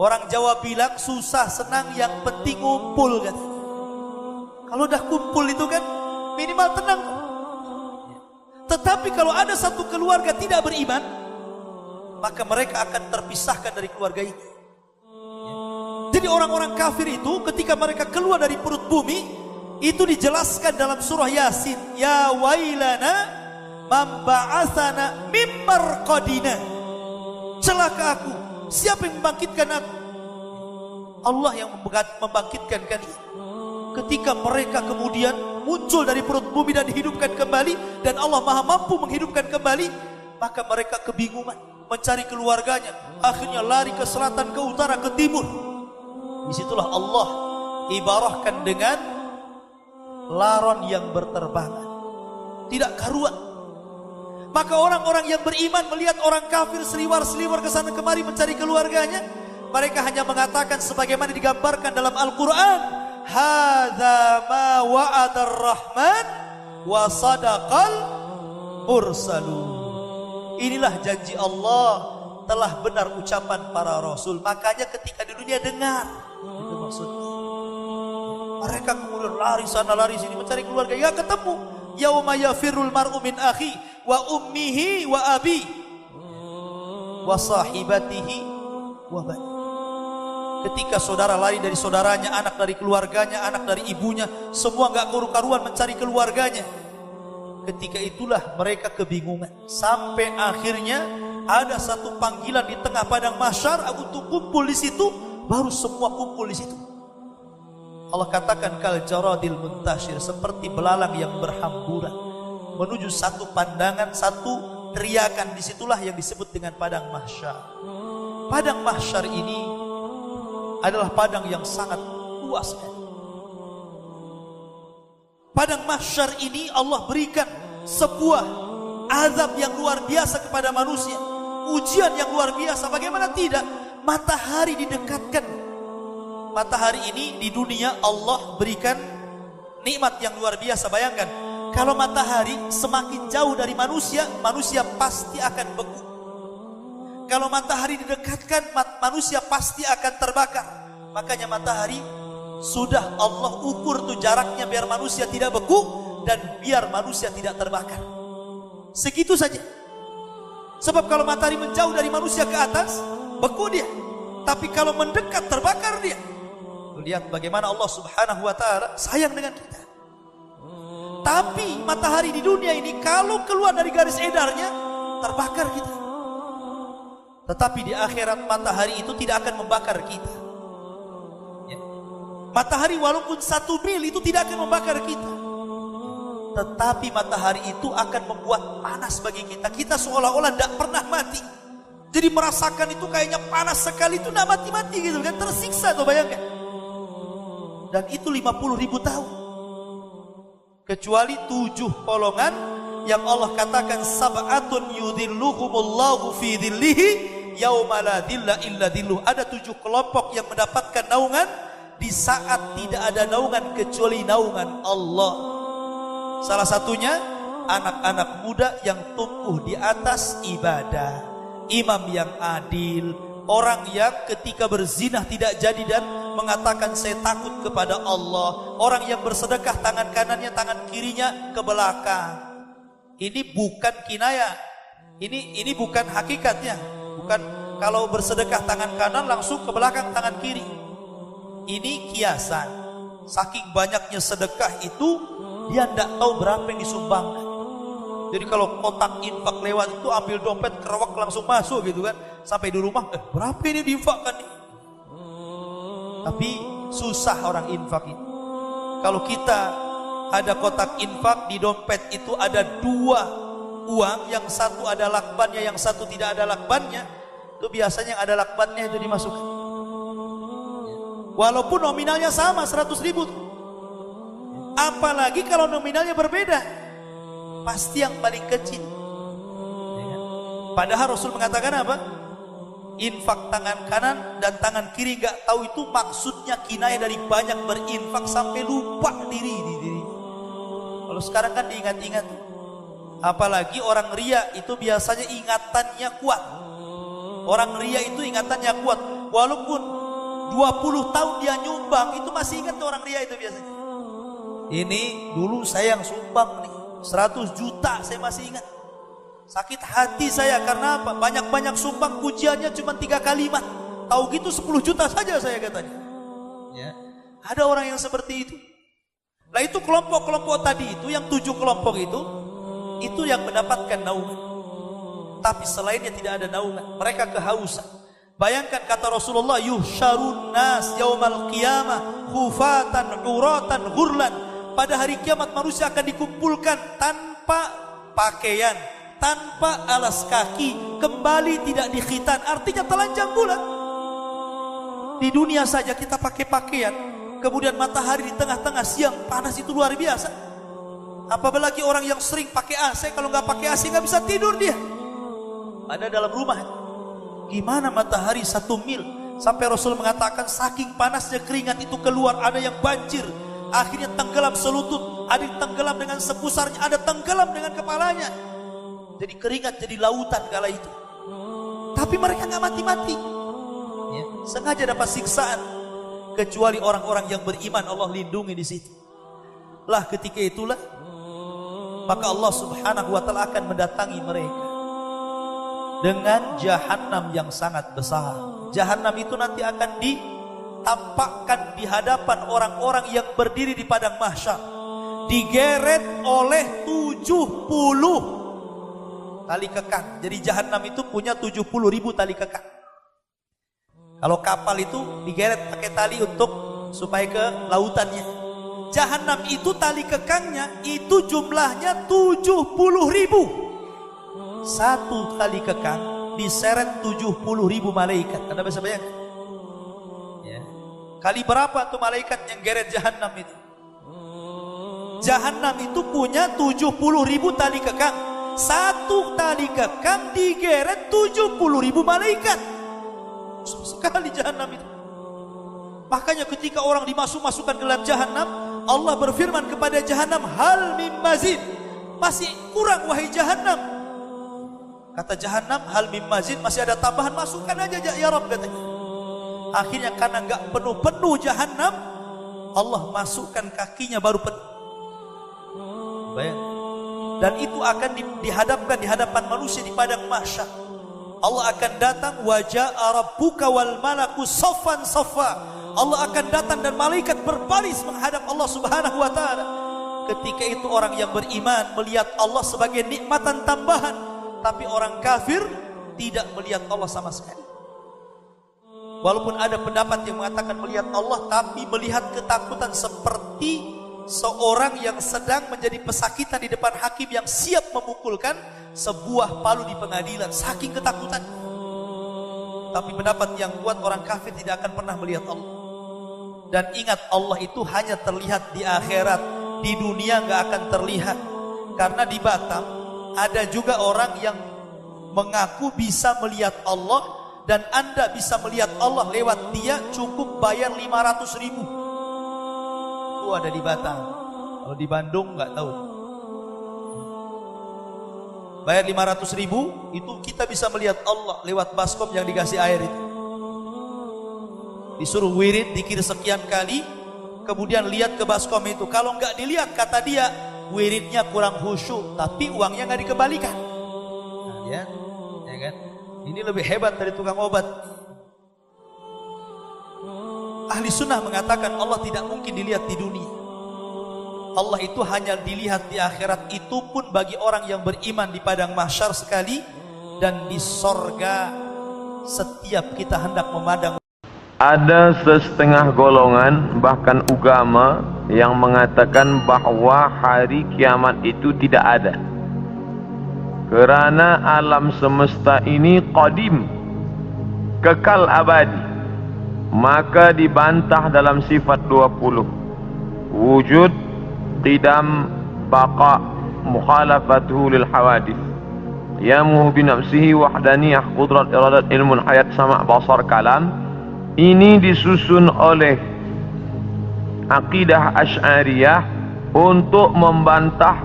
[SPEAKER 1] Orang Jawa bilang susah senang yang penting ngumpul kan. Kalau udah kumpul itu kan minimal tenang. Tetapi kalau ada satu keluarga tidak beriman, maka mereka akan terpisahkan dari keluarga itu. Jadi orang-orang kafir itu ketika mereka keluar dari perut bumi, itu dijelaskan dalam surah Yasin, ya wailana man ba'atsana mim marqadina. Celaka aku, siapa yang membangkitkan aku? Allah yang membangkitkan kalian. Ketika mereka kemudian muncul dari perut bumi dan dihidupkan kembali, dan Allah Maha mampu menghidupkan kembali, maka mereka kebingungan mencari keluarganya. Akhirnya lari ke selatan, ke utara, ke timur. Disitulah Allah ibarahkan dengan laron yang berterbangan, tidak karuan. Maka orang-orang yang beriman melihat orang kafir seliwar-seliwar kesana kemari mencari keluarganya, mereka hanya mengatakan sebagaimana digambarkan dalam Al-Quran, hadza ma wa'adar rahman wa sadaqal mursalun. Inilah janji Allah, telah benar ucapan para rasul. Makanya ketika di dunia dengar, itu maksudnya. Mereka kemudian lari sana lari sini mencari keluarga, ya ketemu. Yauma yafirul mar'u min akhi wa ummihi wa abi wa sahibatihi wa bani. Ketika saudara lari dari saudaranya, anak dari keluarganya, anak dari ibunya, semua enggak karu-karuan mencari keluarganya. Ketika itulah mereka kebingungan, sampai akhirnya ada satu panggilan di tengah padang mahsyar untuk kumpul di situ, baru semua kumpul di situ. Allah katakan kal jaradil muntashir, seperti belalang yang berhamburan menuju satu pandangan, satu teriakan. Disitulah yang disebut dengan padang mahsyar. Padang mahsyar ini adalah padang yang sangat luas. Padang mahsyar ini Allah berikan sebuah azab yang luar biasa kepada manusia, ujian yang luar biasa. Bagaimana tidak? Matahari didekatkan. Matahari ini di dunia Allah berikan nikmat yang luar biasa. Bayangkan, kalau matahari semakin jauh dari manusia, manusia pasti akan beku. Kalau matahari didekatkan, manusia pasti akan terbakar. Makanya matahari sudah Allah ukur tuh jaraknya biar manusia tidak beku dan biar manusia tidak terbakar. Segitu saja. Sebab kalau matahari menjauh dari manusia ke atas, beku dia. Tapi kalau mendekat, terbakar dia. Lihat bagaimana Allah Subhanahu wa ta'ala sayang dengan kita. Tapi matahari di dunia ini kalau keluar dari garis edarnya, terbakar kita. Tetapi di akhirat matahari itu tidak akan membakar kita. Ya. Matahari walaupun 1 mil itu tidak akan membakar kita. Tetapi matahari itu akan membuat panas bagi kita. Kita seolah-olah tidak pernah mati. Jadi merasakan itu kayaknya panas sekali, itu tidak mati-mati gitu kan. Tersiksa tuh, bayangkan. Dan itu 50.000 tahun. Kecuali 7 golongan yang Allah katakan sab'atun yudhilluhumullahu fi dhillihi yauma la dhilla illa dhilluh. Ada 7 kelompok yang mendapatkan naungan di saat tidak ada naungan kecuali naungan Allah. Salah satunya anak-anak muda yang tumbuh di atas ibadah, imam yang adil, orang yang ketika berzina tidak jadi dan mengatakan saya takut kepada Allah, orang yang bersedekah tangan kanannya, tangan kirinya ke belakang. Ini bukan kinaya, ini bukan hakikatnya. Bukan kalau bersedekah tangan kanan langsung ke belakang tangan kiri. Ini kiasan. Saking banyaknya sedekah itu, dia tidak tahu berapa yang disumbangkan. Jadi kalau kotak infak lewat itu, ambil dompet kerewak langsung masuk gitu kan. Sampai di rumah, berapa ini diinfakkan nih? Tapi susah orang infak itu. Kalau kita ada kotak infak, di dompet itu ada 2 uang, yang satu ada lakbannya, yang satu tidak ada lakbannya. Itu biasanya yang ada lakbannya itu dimasukkan. Walaupun nominalnya sama 100.000. Apalagi kalau nominalnya berbeda, pasti yang paling kecil. Padahal Rasul mengatakan apa? Infak tangan kanan dan tangan kiri gak tahu itu maksudnya kinayah dari banyak berinfak sampai lupa diri. Kalau sekarang kan diingat-ingat. Apalagi orang ria itu biasanya ingatannya kuat. Orang ria itu ingatannya kuat. Walaupun 20 tahun dia nyumbang, itu masih ingat tuh orang ria itu biasanya. Ini dulu saya yang sumbang nih. 100 juta saya masih ingat. Sakit hati saya karena apa? Banyak-banyak sumbang, pujiannya cuma 3 kalimat. Tahu gitu 10 juta saja saya katanya. Ya. Ada orang yang seperti itu. Nah itu kelompok-kelompok tadi itu, yang 7 kelompok itu yang mendapatkan naungan. Tapi selainnya tidak ada naungan. Mereka kehausan. Bayangkan kata Rasulullah, yuhsyarun nas yaumal qiyamah khufatan uratan ghurlan. Pada hari kiamat manusia akan dikumpulkan tanpa pakaian, tanpa alas kaki, kembali tidak dikhitan, artinya telanjang bulat. Di dunia saja kita pakai pakaian, kemudian matahari di tengah-tengah siang panas itu luar biasa. Apalagi orang yang sering pakai AC, kalau nggak pakai AC nggak bisa tidur dia. Ada dalam rumah. Gimana matahari 1 mil, sampai Rasul mengatakan saking panasnya keringat itu keluar, ada yang banjir, akhirnya tenggelam selutut, ada yang tenggelam dengan sepusarnya, ada tenggelam dengan kepalanya. Jadi keringat jadi lautan kala itu. Tapi mereka nggak mati-mati. Ya, sengaja dapat siksaan. Kecuali orang-orang yang beriman, Allah lindungi di situ. Lah ketika itulah maka Allah Subhanahu wa taala akan mendatangi mereka dengan jahanam yang sangat besar. Jahanam itu nanti akan ditampakkan di hadapan orang-orang yang berdiri di padang mahsyar, digeret oleh 70 tali kekang. Jadi jahanam itu punya 70.000 tali kekang. Kalau kapal itu digeret pakai tali untuk supaya ke lautannya. Jahanam itu tali kekangnya itu jumlahnya 70.000. Satu tali kekang diseret 70.000 malaikat. Anda bisa bayangkan? Ya. Kali berapa tuh malaikat yang geret jahanam itu? Jahanam itu punya 70.000 tali kekang. Satu tali kekang digeret 70.000 malaikat. Sekali jahanam itu. Makanya ketika orang dimasukkan ke dalam jahanam, Allah berfirman kepada jahanam, hal mim mazid, masih kurang wahai jahanam. Kata jahanam, hal mim mazid, masih ada tambahan, masukkan aja ya Rabb katanya. Akhirnya karena enggak penuh-penuh jahanam, Allah masukkan kakinya baru penuh. Bayang. Dan itu akan dihadapkan di hadapan manusia di padang mahsyar. Allah akan datang, waja'a rabbuka wal malaku saffan saffa. Allah akan datang dan malaikat berbaris menghadap Allah Subhanahu wa taala. Ketika itu orang yang beriman melihat Allah sebagai nikmatan tambahan, tapi orang kafir tidak melihat Allah sama sekali. Walaupun ada pendapat yang mengatakan melihat Allah, tapi melihat ketakutan seperti seorang yang sedang menjadi pesakitan di depan hakim yang siap memukulkan sebuah palu di pengadilan, saking ketakutan. Tapi pendapat yang kuat, orang kafir tidak akan pernah melihat Allah. Dan ingat, Allah itu hanya terlihat di akhirat, di dunia nggak akan terlihat. Karena di Batam ada juga orang yang mengaku bisa melihat Allah, dan Anda bisa melihat Allah lewat dia, cukup bayar 500.000. Itu ada di Batam. Kalau di Bandung nggak tahu. Bayar 500.000, itu kita bisa melihat Allah lewat baskom yang dikasih air itu. Disuruh wirid, dikir sekian kali, kemudian lihat ke baskom itu. Kalau nggak dilihat, kata dia, wiridnya kurang khusyuk, tapi uangnya nggak dikembalikan. Nah, ya kan? Ini lebih hebat dari tukang obat. Ahli sunnah mengatakan Allah tidak mungkin dilihat di dunia. Allah itu hanya dilihat di akhirat, itu pun bagi orang yang beriman di padang mahsyar sekali, dan di sorga setiap kita hendak memandang.
[SPEAKER 2] Ada setengah golongan, bahkan agama, yang mengatakan bahwa hari kiamat itu tidak ada. Kerana alam semesta ini qadim, kekal abadi. Maka dibantah dalam sifat 20. Wujud, qidam, baqa, mukhalafatuhu lil hawadith. Yamuhu binafsihi wahdaniyah, qudrat, iradat, ilmun, hayat, sama', basar, kalam. Ini disusun oleh akidah Asy'ariyah untuk membantah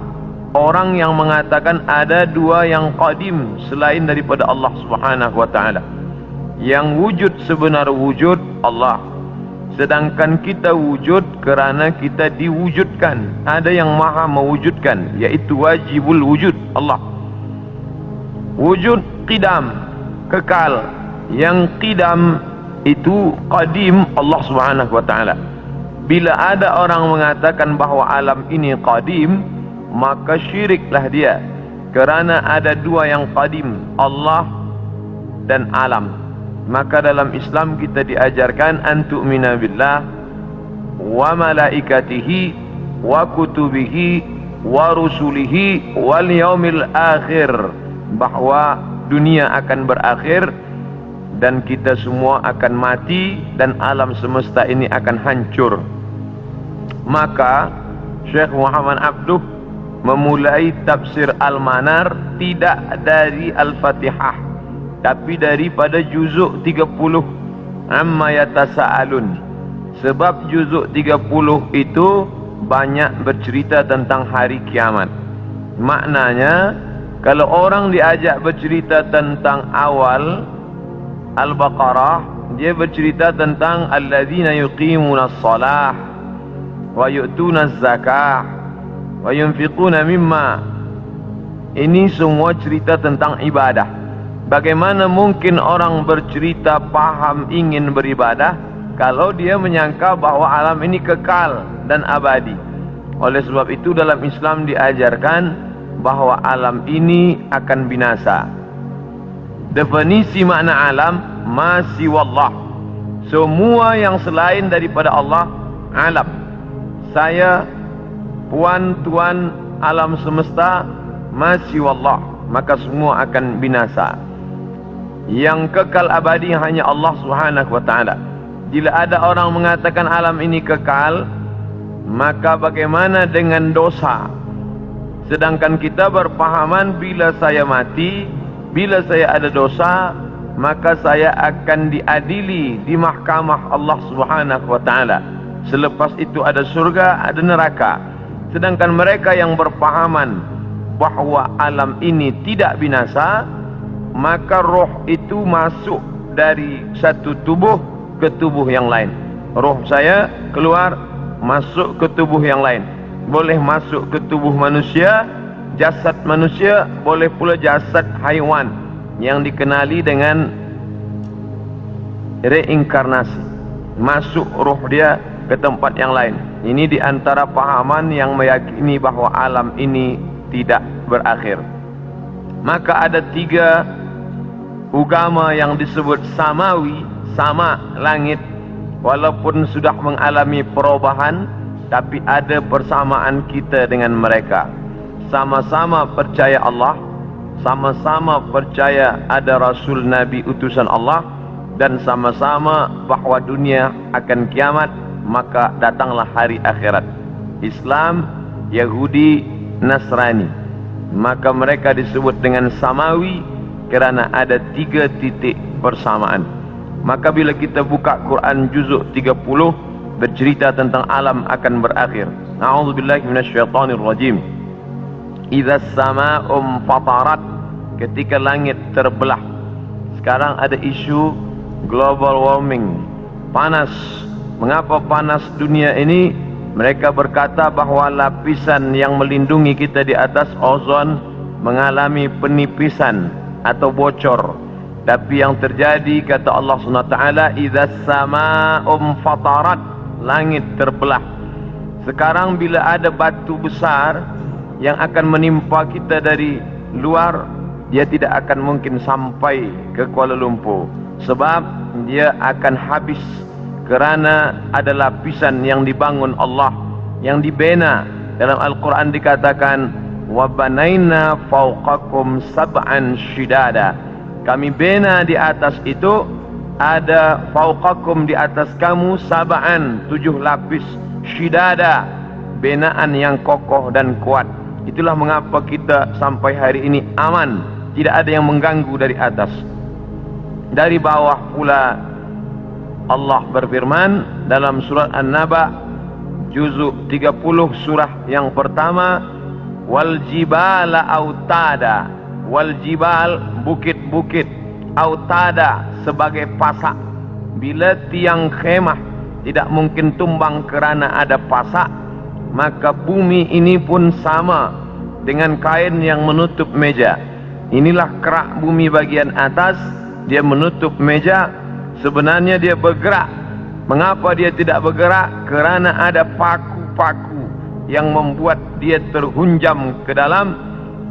[SPEAKER 2] orang yang mengatakan ada dua yang qadim selain daripada Allah Subhanahu wa taala. Yang wujud sebenar wujud Allah, sedangkan kita wujud kerana kita diwujudkan. Ada yang maha mewujudkan, yaitu wajibul wujud, Allah. Wujud qidam, kekal. Yang qidam itu qadim, Allah Subhanahu wa ta'ala. Bila ada orang mengatakan bahawa alam ini qadim, maka syiriklah dia, kerana ada dua yang qadim, Allah dan alam. Maka dalam Islam kita diajarkan an tu'mina billah wa malaikatihi wa kutubihi wa rusulihi wal yaumil akhir, bahawa dunia akan berakhir dan kita semua akan mati dan alam semesta ini akan hancur. Maka Syekh Muhammad Abduh memulai tafsir Al-Manar tidak dari Al-Fatihah, tapi daripada juzuk 30 Amma Yatasa'alun. Sebab juzuk 30 itu banyak bercerita tentang hari kiamat. Maknanya kalau orang diajak bercerita tentang awal Al-Baqarah, dia bercerita tentang alladzina yuqimunas shalah wa yu'tunaz zakah wa yunfiquna mimma. Ini semua cerita tentang ibadah. Bagaimana mungkin orang bercerita paham ingin beribadah kalau dia menyangka bahawa alam ini kekal dan abadi? Oleh sebab itu dalam Islam diajarkan bahawa alam ini akan binasa. Definisi makna alam, ma siwallah, semua yang selain daripada Allah alam. Saya puan tuan alam semesta, ma siwallah, maka semua akan binasa. Yang kekal abadi hanya Allah Subhanahu wa ta'ala. Bila ada orang mengatakan alam ini kekal, maka bagaimana dengan dosa? Sedangkan kita berpahaman bila saya mati, bila saya ada dosa, maka saya akan diadili di mahkamah Allah Subhanahu wa ta'ala. Selepas itu ada surga, ada neraka. Sedangkan mereka yang berpahaman bahawa alam ini tidak binasa, maka roh itu masuk dari satu tubuh ke tubuh yang lain. Roh saya keluar, masuk ke tubuh yang lain. Boleh masuk ke tubuh manusia, jasad manusia, boleh pula jasad haiwan yang dikenali dengan reinkarnasi. Masuk roh dia ke tempat yang lain. Ini di antara pahaman yang meyakini bahawa alam ini tidak berakhir. Maka ada 3 agama yang disebut samawi, sama langit, walaupun sudah mengalami perubahan, tapi ada persamaan kita dengan mereka. Sama-sama percaya Allah, sama-sama percaya ada Rasul Nabi utusan Allah, dan sama-sama bahawa dunia akan kiamat, maka datanglah hari akhirat. Islam, Yahudi, Nasrani, maka mereka disebut dengan samawi kerana ada 3 titik persamaan. Maka bila kita buka Quran juzuk 30 bercerita tentang alam akan berakhir. A'udzubillahi minasyaitonirrajim. Idza as-samaa'u fatarat, ketika langit terbelah. Sekarang ada isu global warming, panas. Mengapa panas dunia ini? Mereka berkata bahawa lapisan yang melindungi kita di atas ozon mengalami penipisan atau bocor. Tapi yang terjadi, kata Allah SWT, idza as-samaa'u fatarat, langit terbelah. Sekarang bila ada batu besar yang akan menimpa kita dari luar, dia tidak akan mungkin sampai ke Kuala Lumpur, sebab dia akan habis, kerana ada lapisan yang dibangun Allah, yang dibina. Dalam Al-Quran dikatakan wa banaina fawqakum sab'an shidada, kami bina di atas itu, ada fawqakum di atas kamu, sab'an 7 lapis, shidada binaan yang kokoh dan kuat. Itulah mengapa kita sampai hari ini aman, tidak ada yang mengganggu dari atas. Dari bawah pula Allah berfirman dalam surat An-Naba juzuk 30 surah yang pertama, wal jibala autada, wal jibal bukit-bukit, autada sebagai pasak. Bila tiang khemah tidak mungkin tumbang kerana ada pasak. Maka bumi ini pun sama dengan kain yang menutup meja. Inilah kerak bumi bagian atas, dia menutup meja. Sebenarnya dia bergerak. Mengapa dia tidak bergerak? Kerana ada paku-paku yang membuat dia terhunjam ke dalam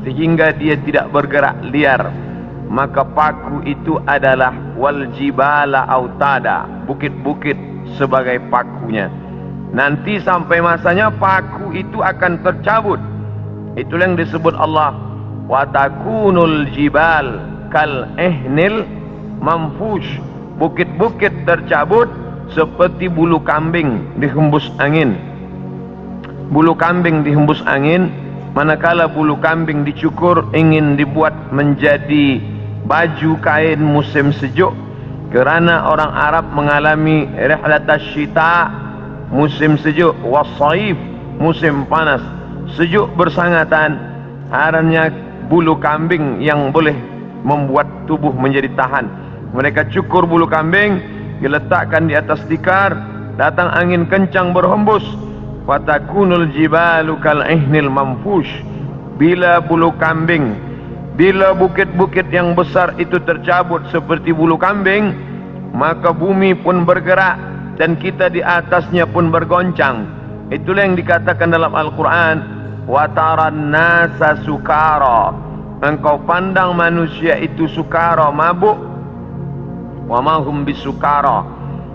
[SPEAKER 2] sehingga dia tidak bergerak liar. Maka paku itu adalah wal jibala autada, bukit-bukit sebagai pakunya. Nanti sampai masanya paku itu akan tercabut. Itulah yang disebut Allah wa takunul jibal kal ihnil manfush. Bukit-bukit tercabut seperti bulu kambing dihembus angin. Bulu kambing dihembus angin, manakala bulu kambing dicukur ingin dibuat menjadi baju kain musim sejuk. Kerana orang Arab mengalami rihlatas syita, musim sejuk, wasaif, musim panas. Sejuk bersangatan, haranya bulu kambing yang boleh membuat tubuh menjadi tahan. Mereka cukur bulu kambing, diletakkan di atas tikar, datang angin kencang berhembus. Watakunul jibalu kal ihnil manfush. Bila bulu kambing, bila bukit-bukit yang besar itu tercabut seperti bulu kambing, maka bumi pun bergerak dan kita di atasnya pun bergoncang. Itulah yang dikatakan dalam Al-Quran, wataran nasa sukara. Engkau pandang manusia itu sukara, mabuk. Wa ma hum bisukara.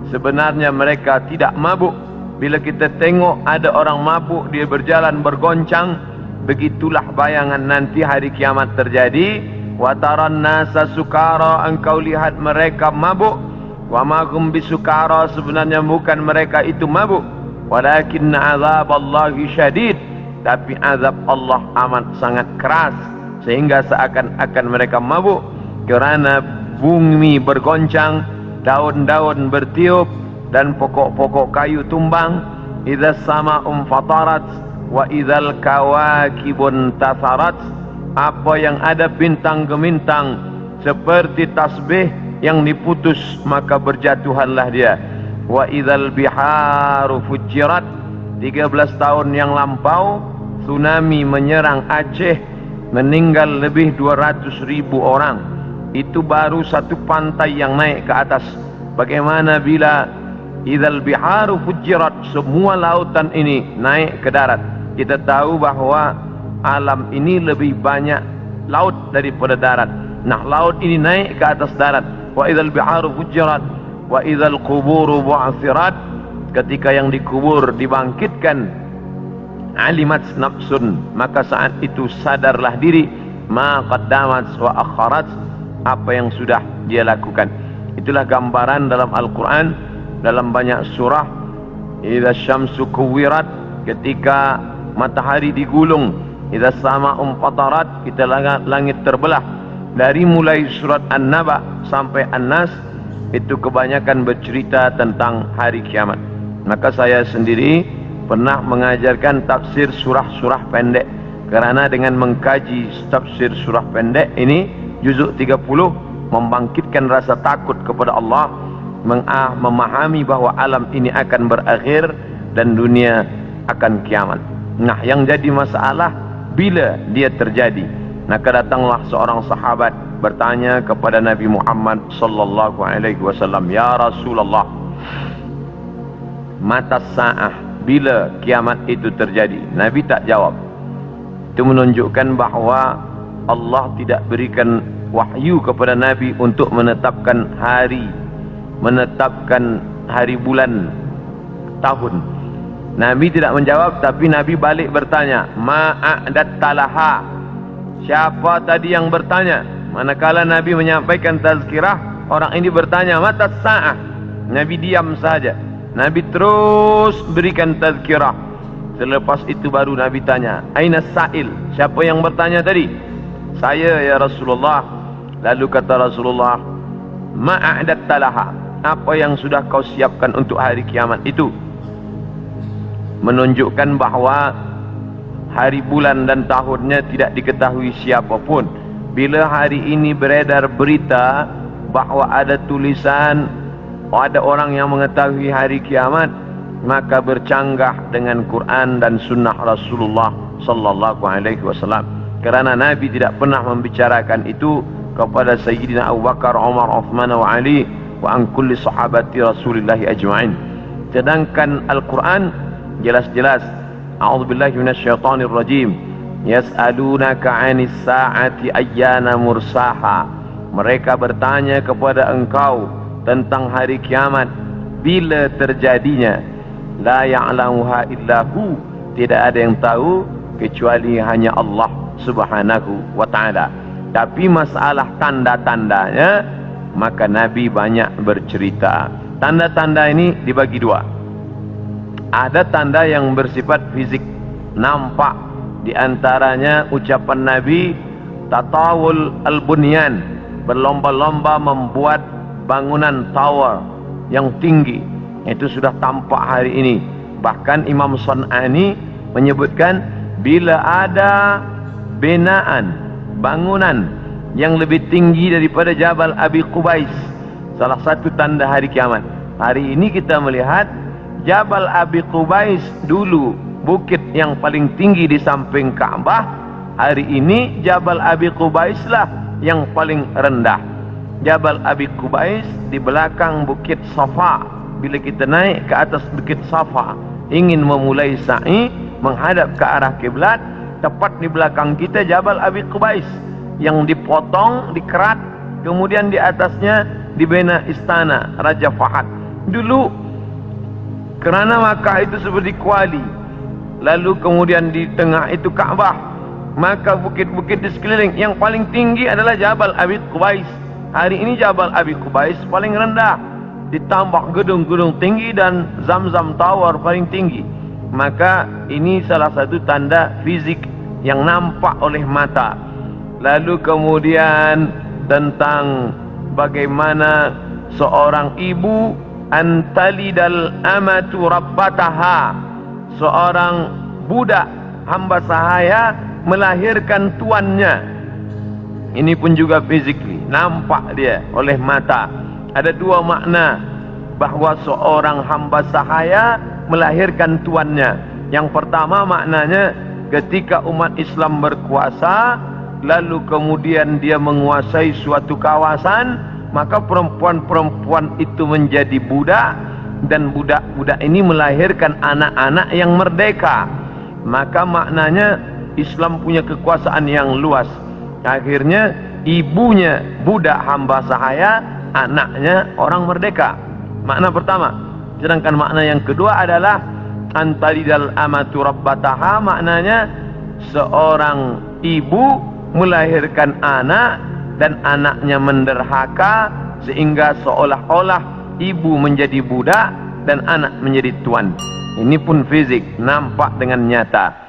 [SPEAKER 2] Sebenarnya mereka tidak mabuk. Bila kita tengok ada orang mabuk, dia berjalan bergoncang, begitulah bayangan nanti hari kiamat terjadi. Wataran nasa sukara, engkau lihat mereka mabuk. Wa ma hum bisukara, sebenarnya bukan mereka itu mabuk. Walakin azab Allahi syadid, tapi azab Allah amat sangat keras, sehingga seakan-akan mereka mabuk. Kerana bumi bergoncang, daun-daun bertiup, dan pokok-pokok kayu tumbang. Idza sama'um fatarat wa idzal kawakibun tatharat. Apa yang ada bintang gemintang seperti tasbih yang diputus, maka berjatuhanlah dia. Wa idzal biharu fujirat. 13 tahun yang lampau tsunami menyerang Aceh, meninggal lebih 200.000 orang. Itu baru satu pantai yang naik ke atas. Bagaimana bila idzal biharu fujirat, semua lautan ini naik ke darat? Kita tahu bahawa alam ini lebih banyak laut daripada darat. Nah, laut ini naik ke atas darat. Wa idzal biharu fujirat wa idzal quburu bu'athirat. Ketika yang dikubur dibangkitkan, alimat nafsun, maka saat itu sadarlah diri, ma qaddamat wa akharat, apa yang sudah dia lakukan. Itulah gambaran dalam Al-Quran, dalam banyak surah. Idza syamsu kuwirat, ketika matahari digulung. Idza sama'um fatarat, kita langit terbelah. Dari mulai surat An-Naba sampai An-Nas, itu kebanyakan bercerita tentang hari kiamat. Maka saya sendiri pernah mengajarkan tafsir surah-surah pendek. Kerana dengan mengkaji tafsir surah pendek ini, juzuk 30, membangkitkan rasa takut kepada Allah, memahami bahawa alam ini akan berakhir dan dunia akan kiamat. Nah, yang jadi masalah bila dia terjadi. Maka datanglah seorang sahabat bertanya kepada Nabi Muhammad sallallahu alaihi wasallam, ya Rasulullah, mata sa'ah, bila kiamat itu terjadi? Nabi tak jawab. Itu menunjukkan bahawa Allah tidak berikan wahyu kepada Nabi untuk menetapkan hari, menetapkan hari, bulan, tahun. Nabi tidak menjawab, tapi Nabi balik bertanya, ma'adat talaha, siapa tadi yang bertanya? Manakala Nabi menyampaikan tazkirah, orang ini bertanya, mata sa'ah. Nabi diam saja. Nabi terus berikan tazkirah. Selepas itu baru Nabi tanya, aina sa'il, siapa yang bertanya tadi? Saya, ya Rasulullah. Lalu kata Rasulullah, ma'adat talaha, apa yang sudah kau siapkan untuk hari kiamat itu? Menunjukkan bahawa hari, bulan dan tahunnya tidak diketahui siapapun. Bila hari ini beredar berita bahawa ada tulisan ada orang yang mengetahui hari kiamat, maka bercanggah dengan Quran dan sunnah Rasulullah sallallahu alaihi wasallam. Kerana Nabi tidak pernah membicarakan itu kepada Sayyidina Abu Bakar, Umar, Uthman wa Ali wa an kulli sahabati Rasulillah ajma'in. Sedangkan Al-Quran jelas-jelas, a'udzubillahi minasyaitonir rajim, yas'alunaka 'anis sa'ati ayyana mursaha. Mereka bertanya kepada engkau tentang hari kiamat, bila terjadinya. La ya'lamuha illahu, tidak ada yang tahu kecuali hanya Allah subhanahu wa ta'ala. Tapi masalah tanda-tandanya, maka Nabi banyak bercerita. Tanda-tanda ini dibagi dua. Ada tanda yang bersifat fisik, nampak. Di antaranya ucapan Nabi, tatawul al-bunyan, berlomba-lomba membuat bangunan tower yang tinggi. Itu sudah tampak hari ini. Bahkan Imam San'ani menyebutkan, bila ada binaan, bangunan yang lebih tinggi daripada Jabal Abi Qubais, salah satu tanda hari kiamat. Hari ini kita melihat Jabal Abi Qubais dulu bukit yang paling tinggi di samping Ka'bah. Hari ini Jabal Abi Qubais lah yang paling rendah. Jabal Abi Qubais di belakang bukit Safa. Bila kita naik ke atas bukit Safa, ingin memulai sa'i menghadap ke arah kiblat, tepat di belakang kita Jabal Abi Qubais yang dipotong, dikerat, kemudian di atasnya dibina istana Raja Fahad. Dulu kerana Makkah itu seperti kuali, lalu kemudian di tengah itu Ka'bah, maka bukit-bukit di sekeliling yang paling tinggi adalah Jabal Abi Qubais. Hari ini Jabal Abi Qubais paling rendah, ditambah gedung-gedung tinggi dan Zamzam Tower paling tinggi. Maka ini salah satu tanda fisik yang nampak oleh mata. Lalu kemudian tentang bagaimana seorang ibu antalidal amatu rabbataha, seorang budak hamba sahaya melahirkan tuannya. Ini pun juga physically nampak dia oleh mata. Ada dua makna bahawa seorang hamba sahaya melahirkan tuannya. Yang pertama maknanya, ketika umat Islam berkuasa, lalu kemudian dia menguasai suatu kawasan, maka perempuan-perempuan itu menjadi budak, dan budak-budak ini melahirkan anak-anak yang merdeka. Maka maknanya Islam punya kekuasaan yang luas. Akhirnya ibunya budak hamba sahaya, anaknya orang merdeka. Makna pertama. Sedangkan makna yang kedua adalah antalidal amatu rabbataha, maknanya seorang ibu melahirkan anak dan anaknya menderhaka, sehingga seolah-olah ibu menjadi budak dan anak menjadi tuan. Ini pun fisik, nampak dengan nyata.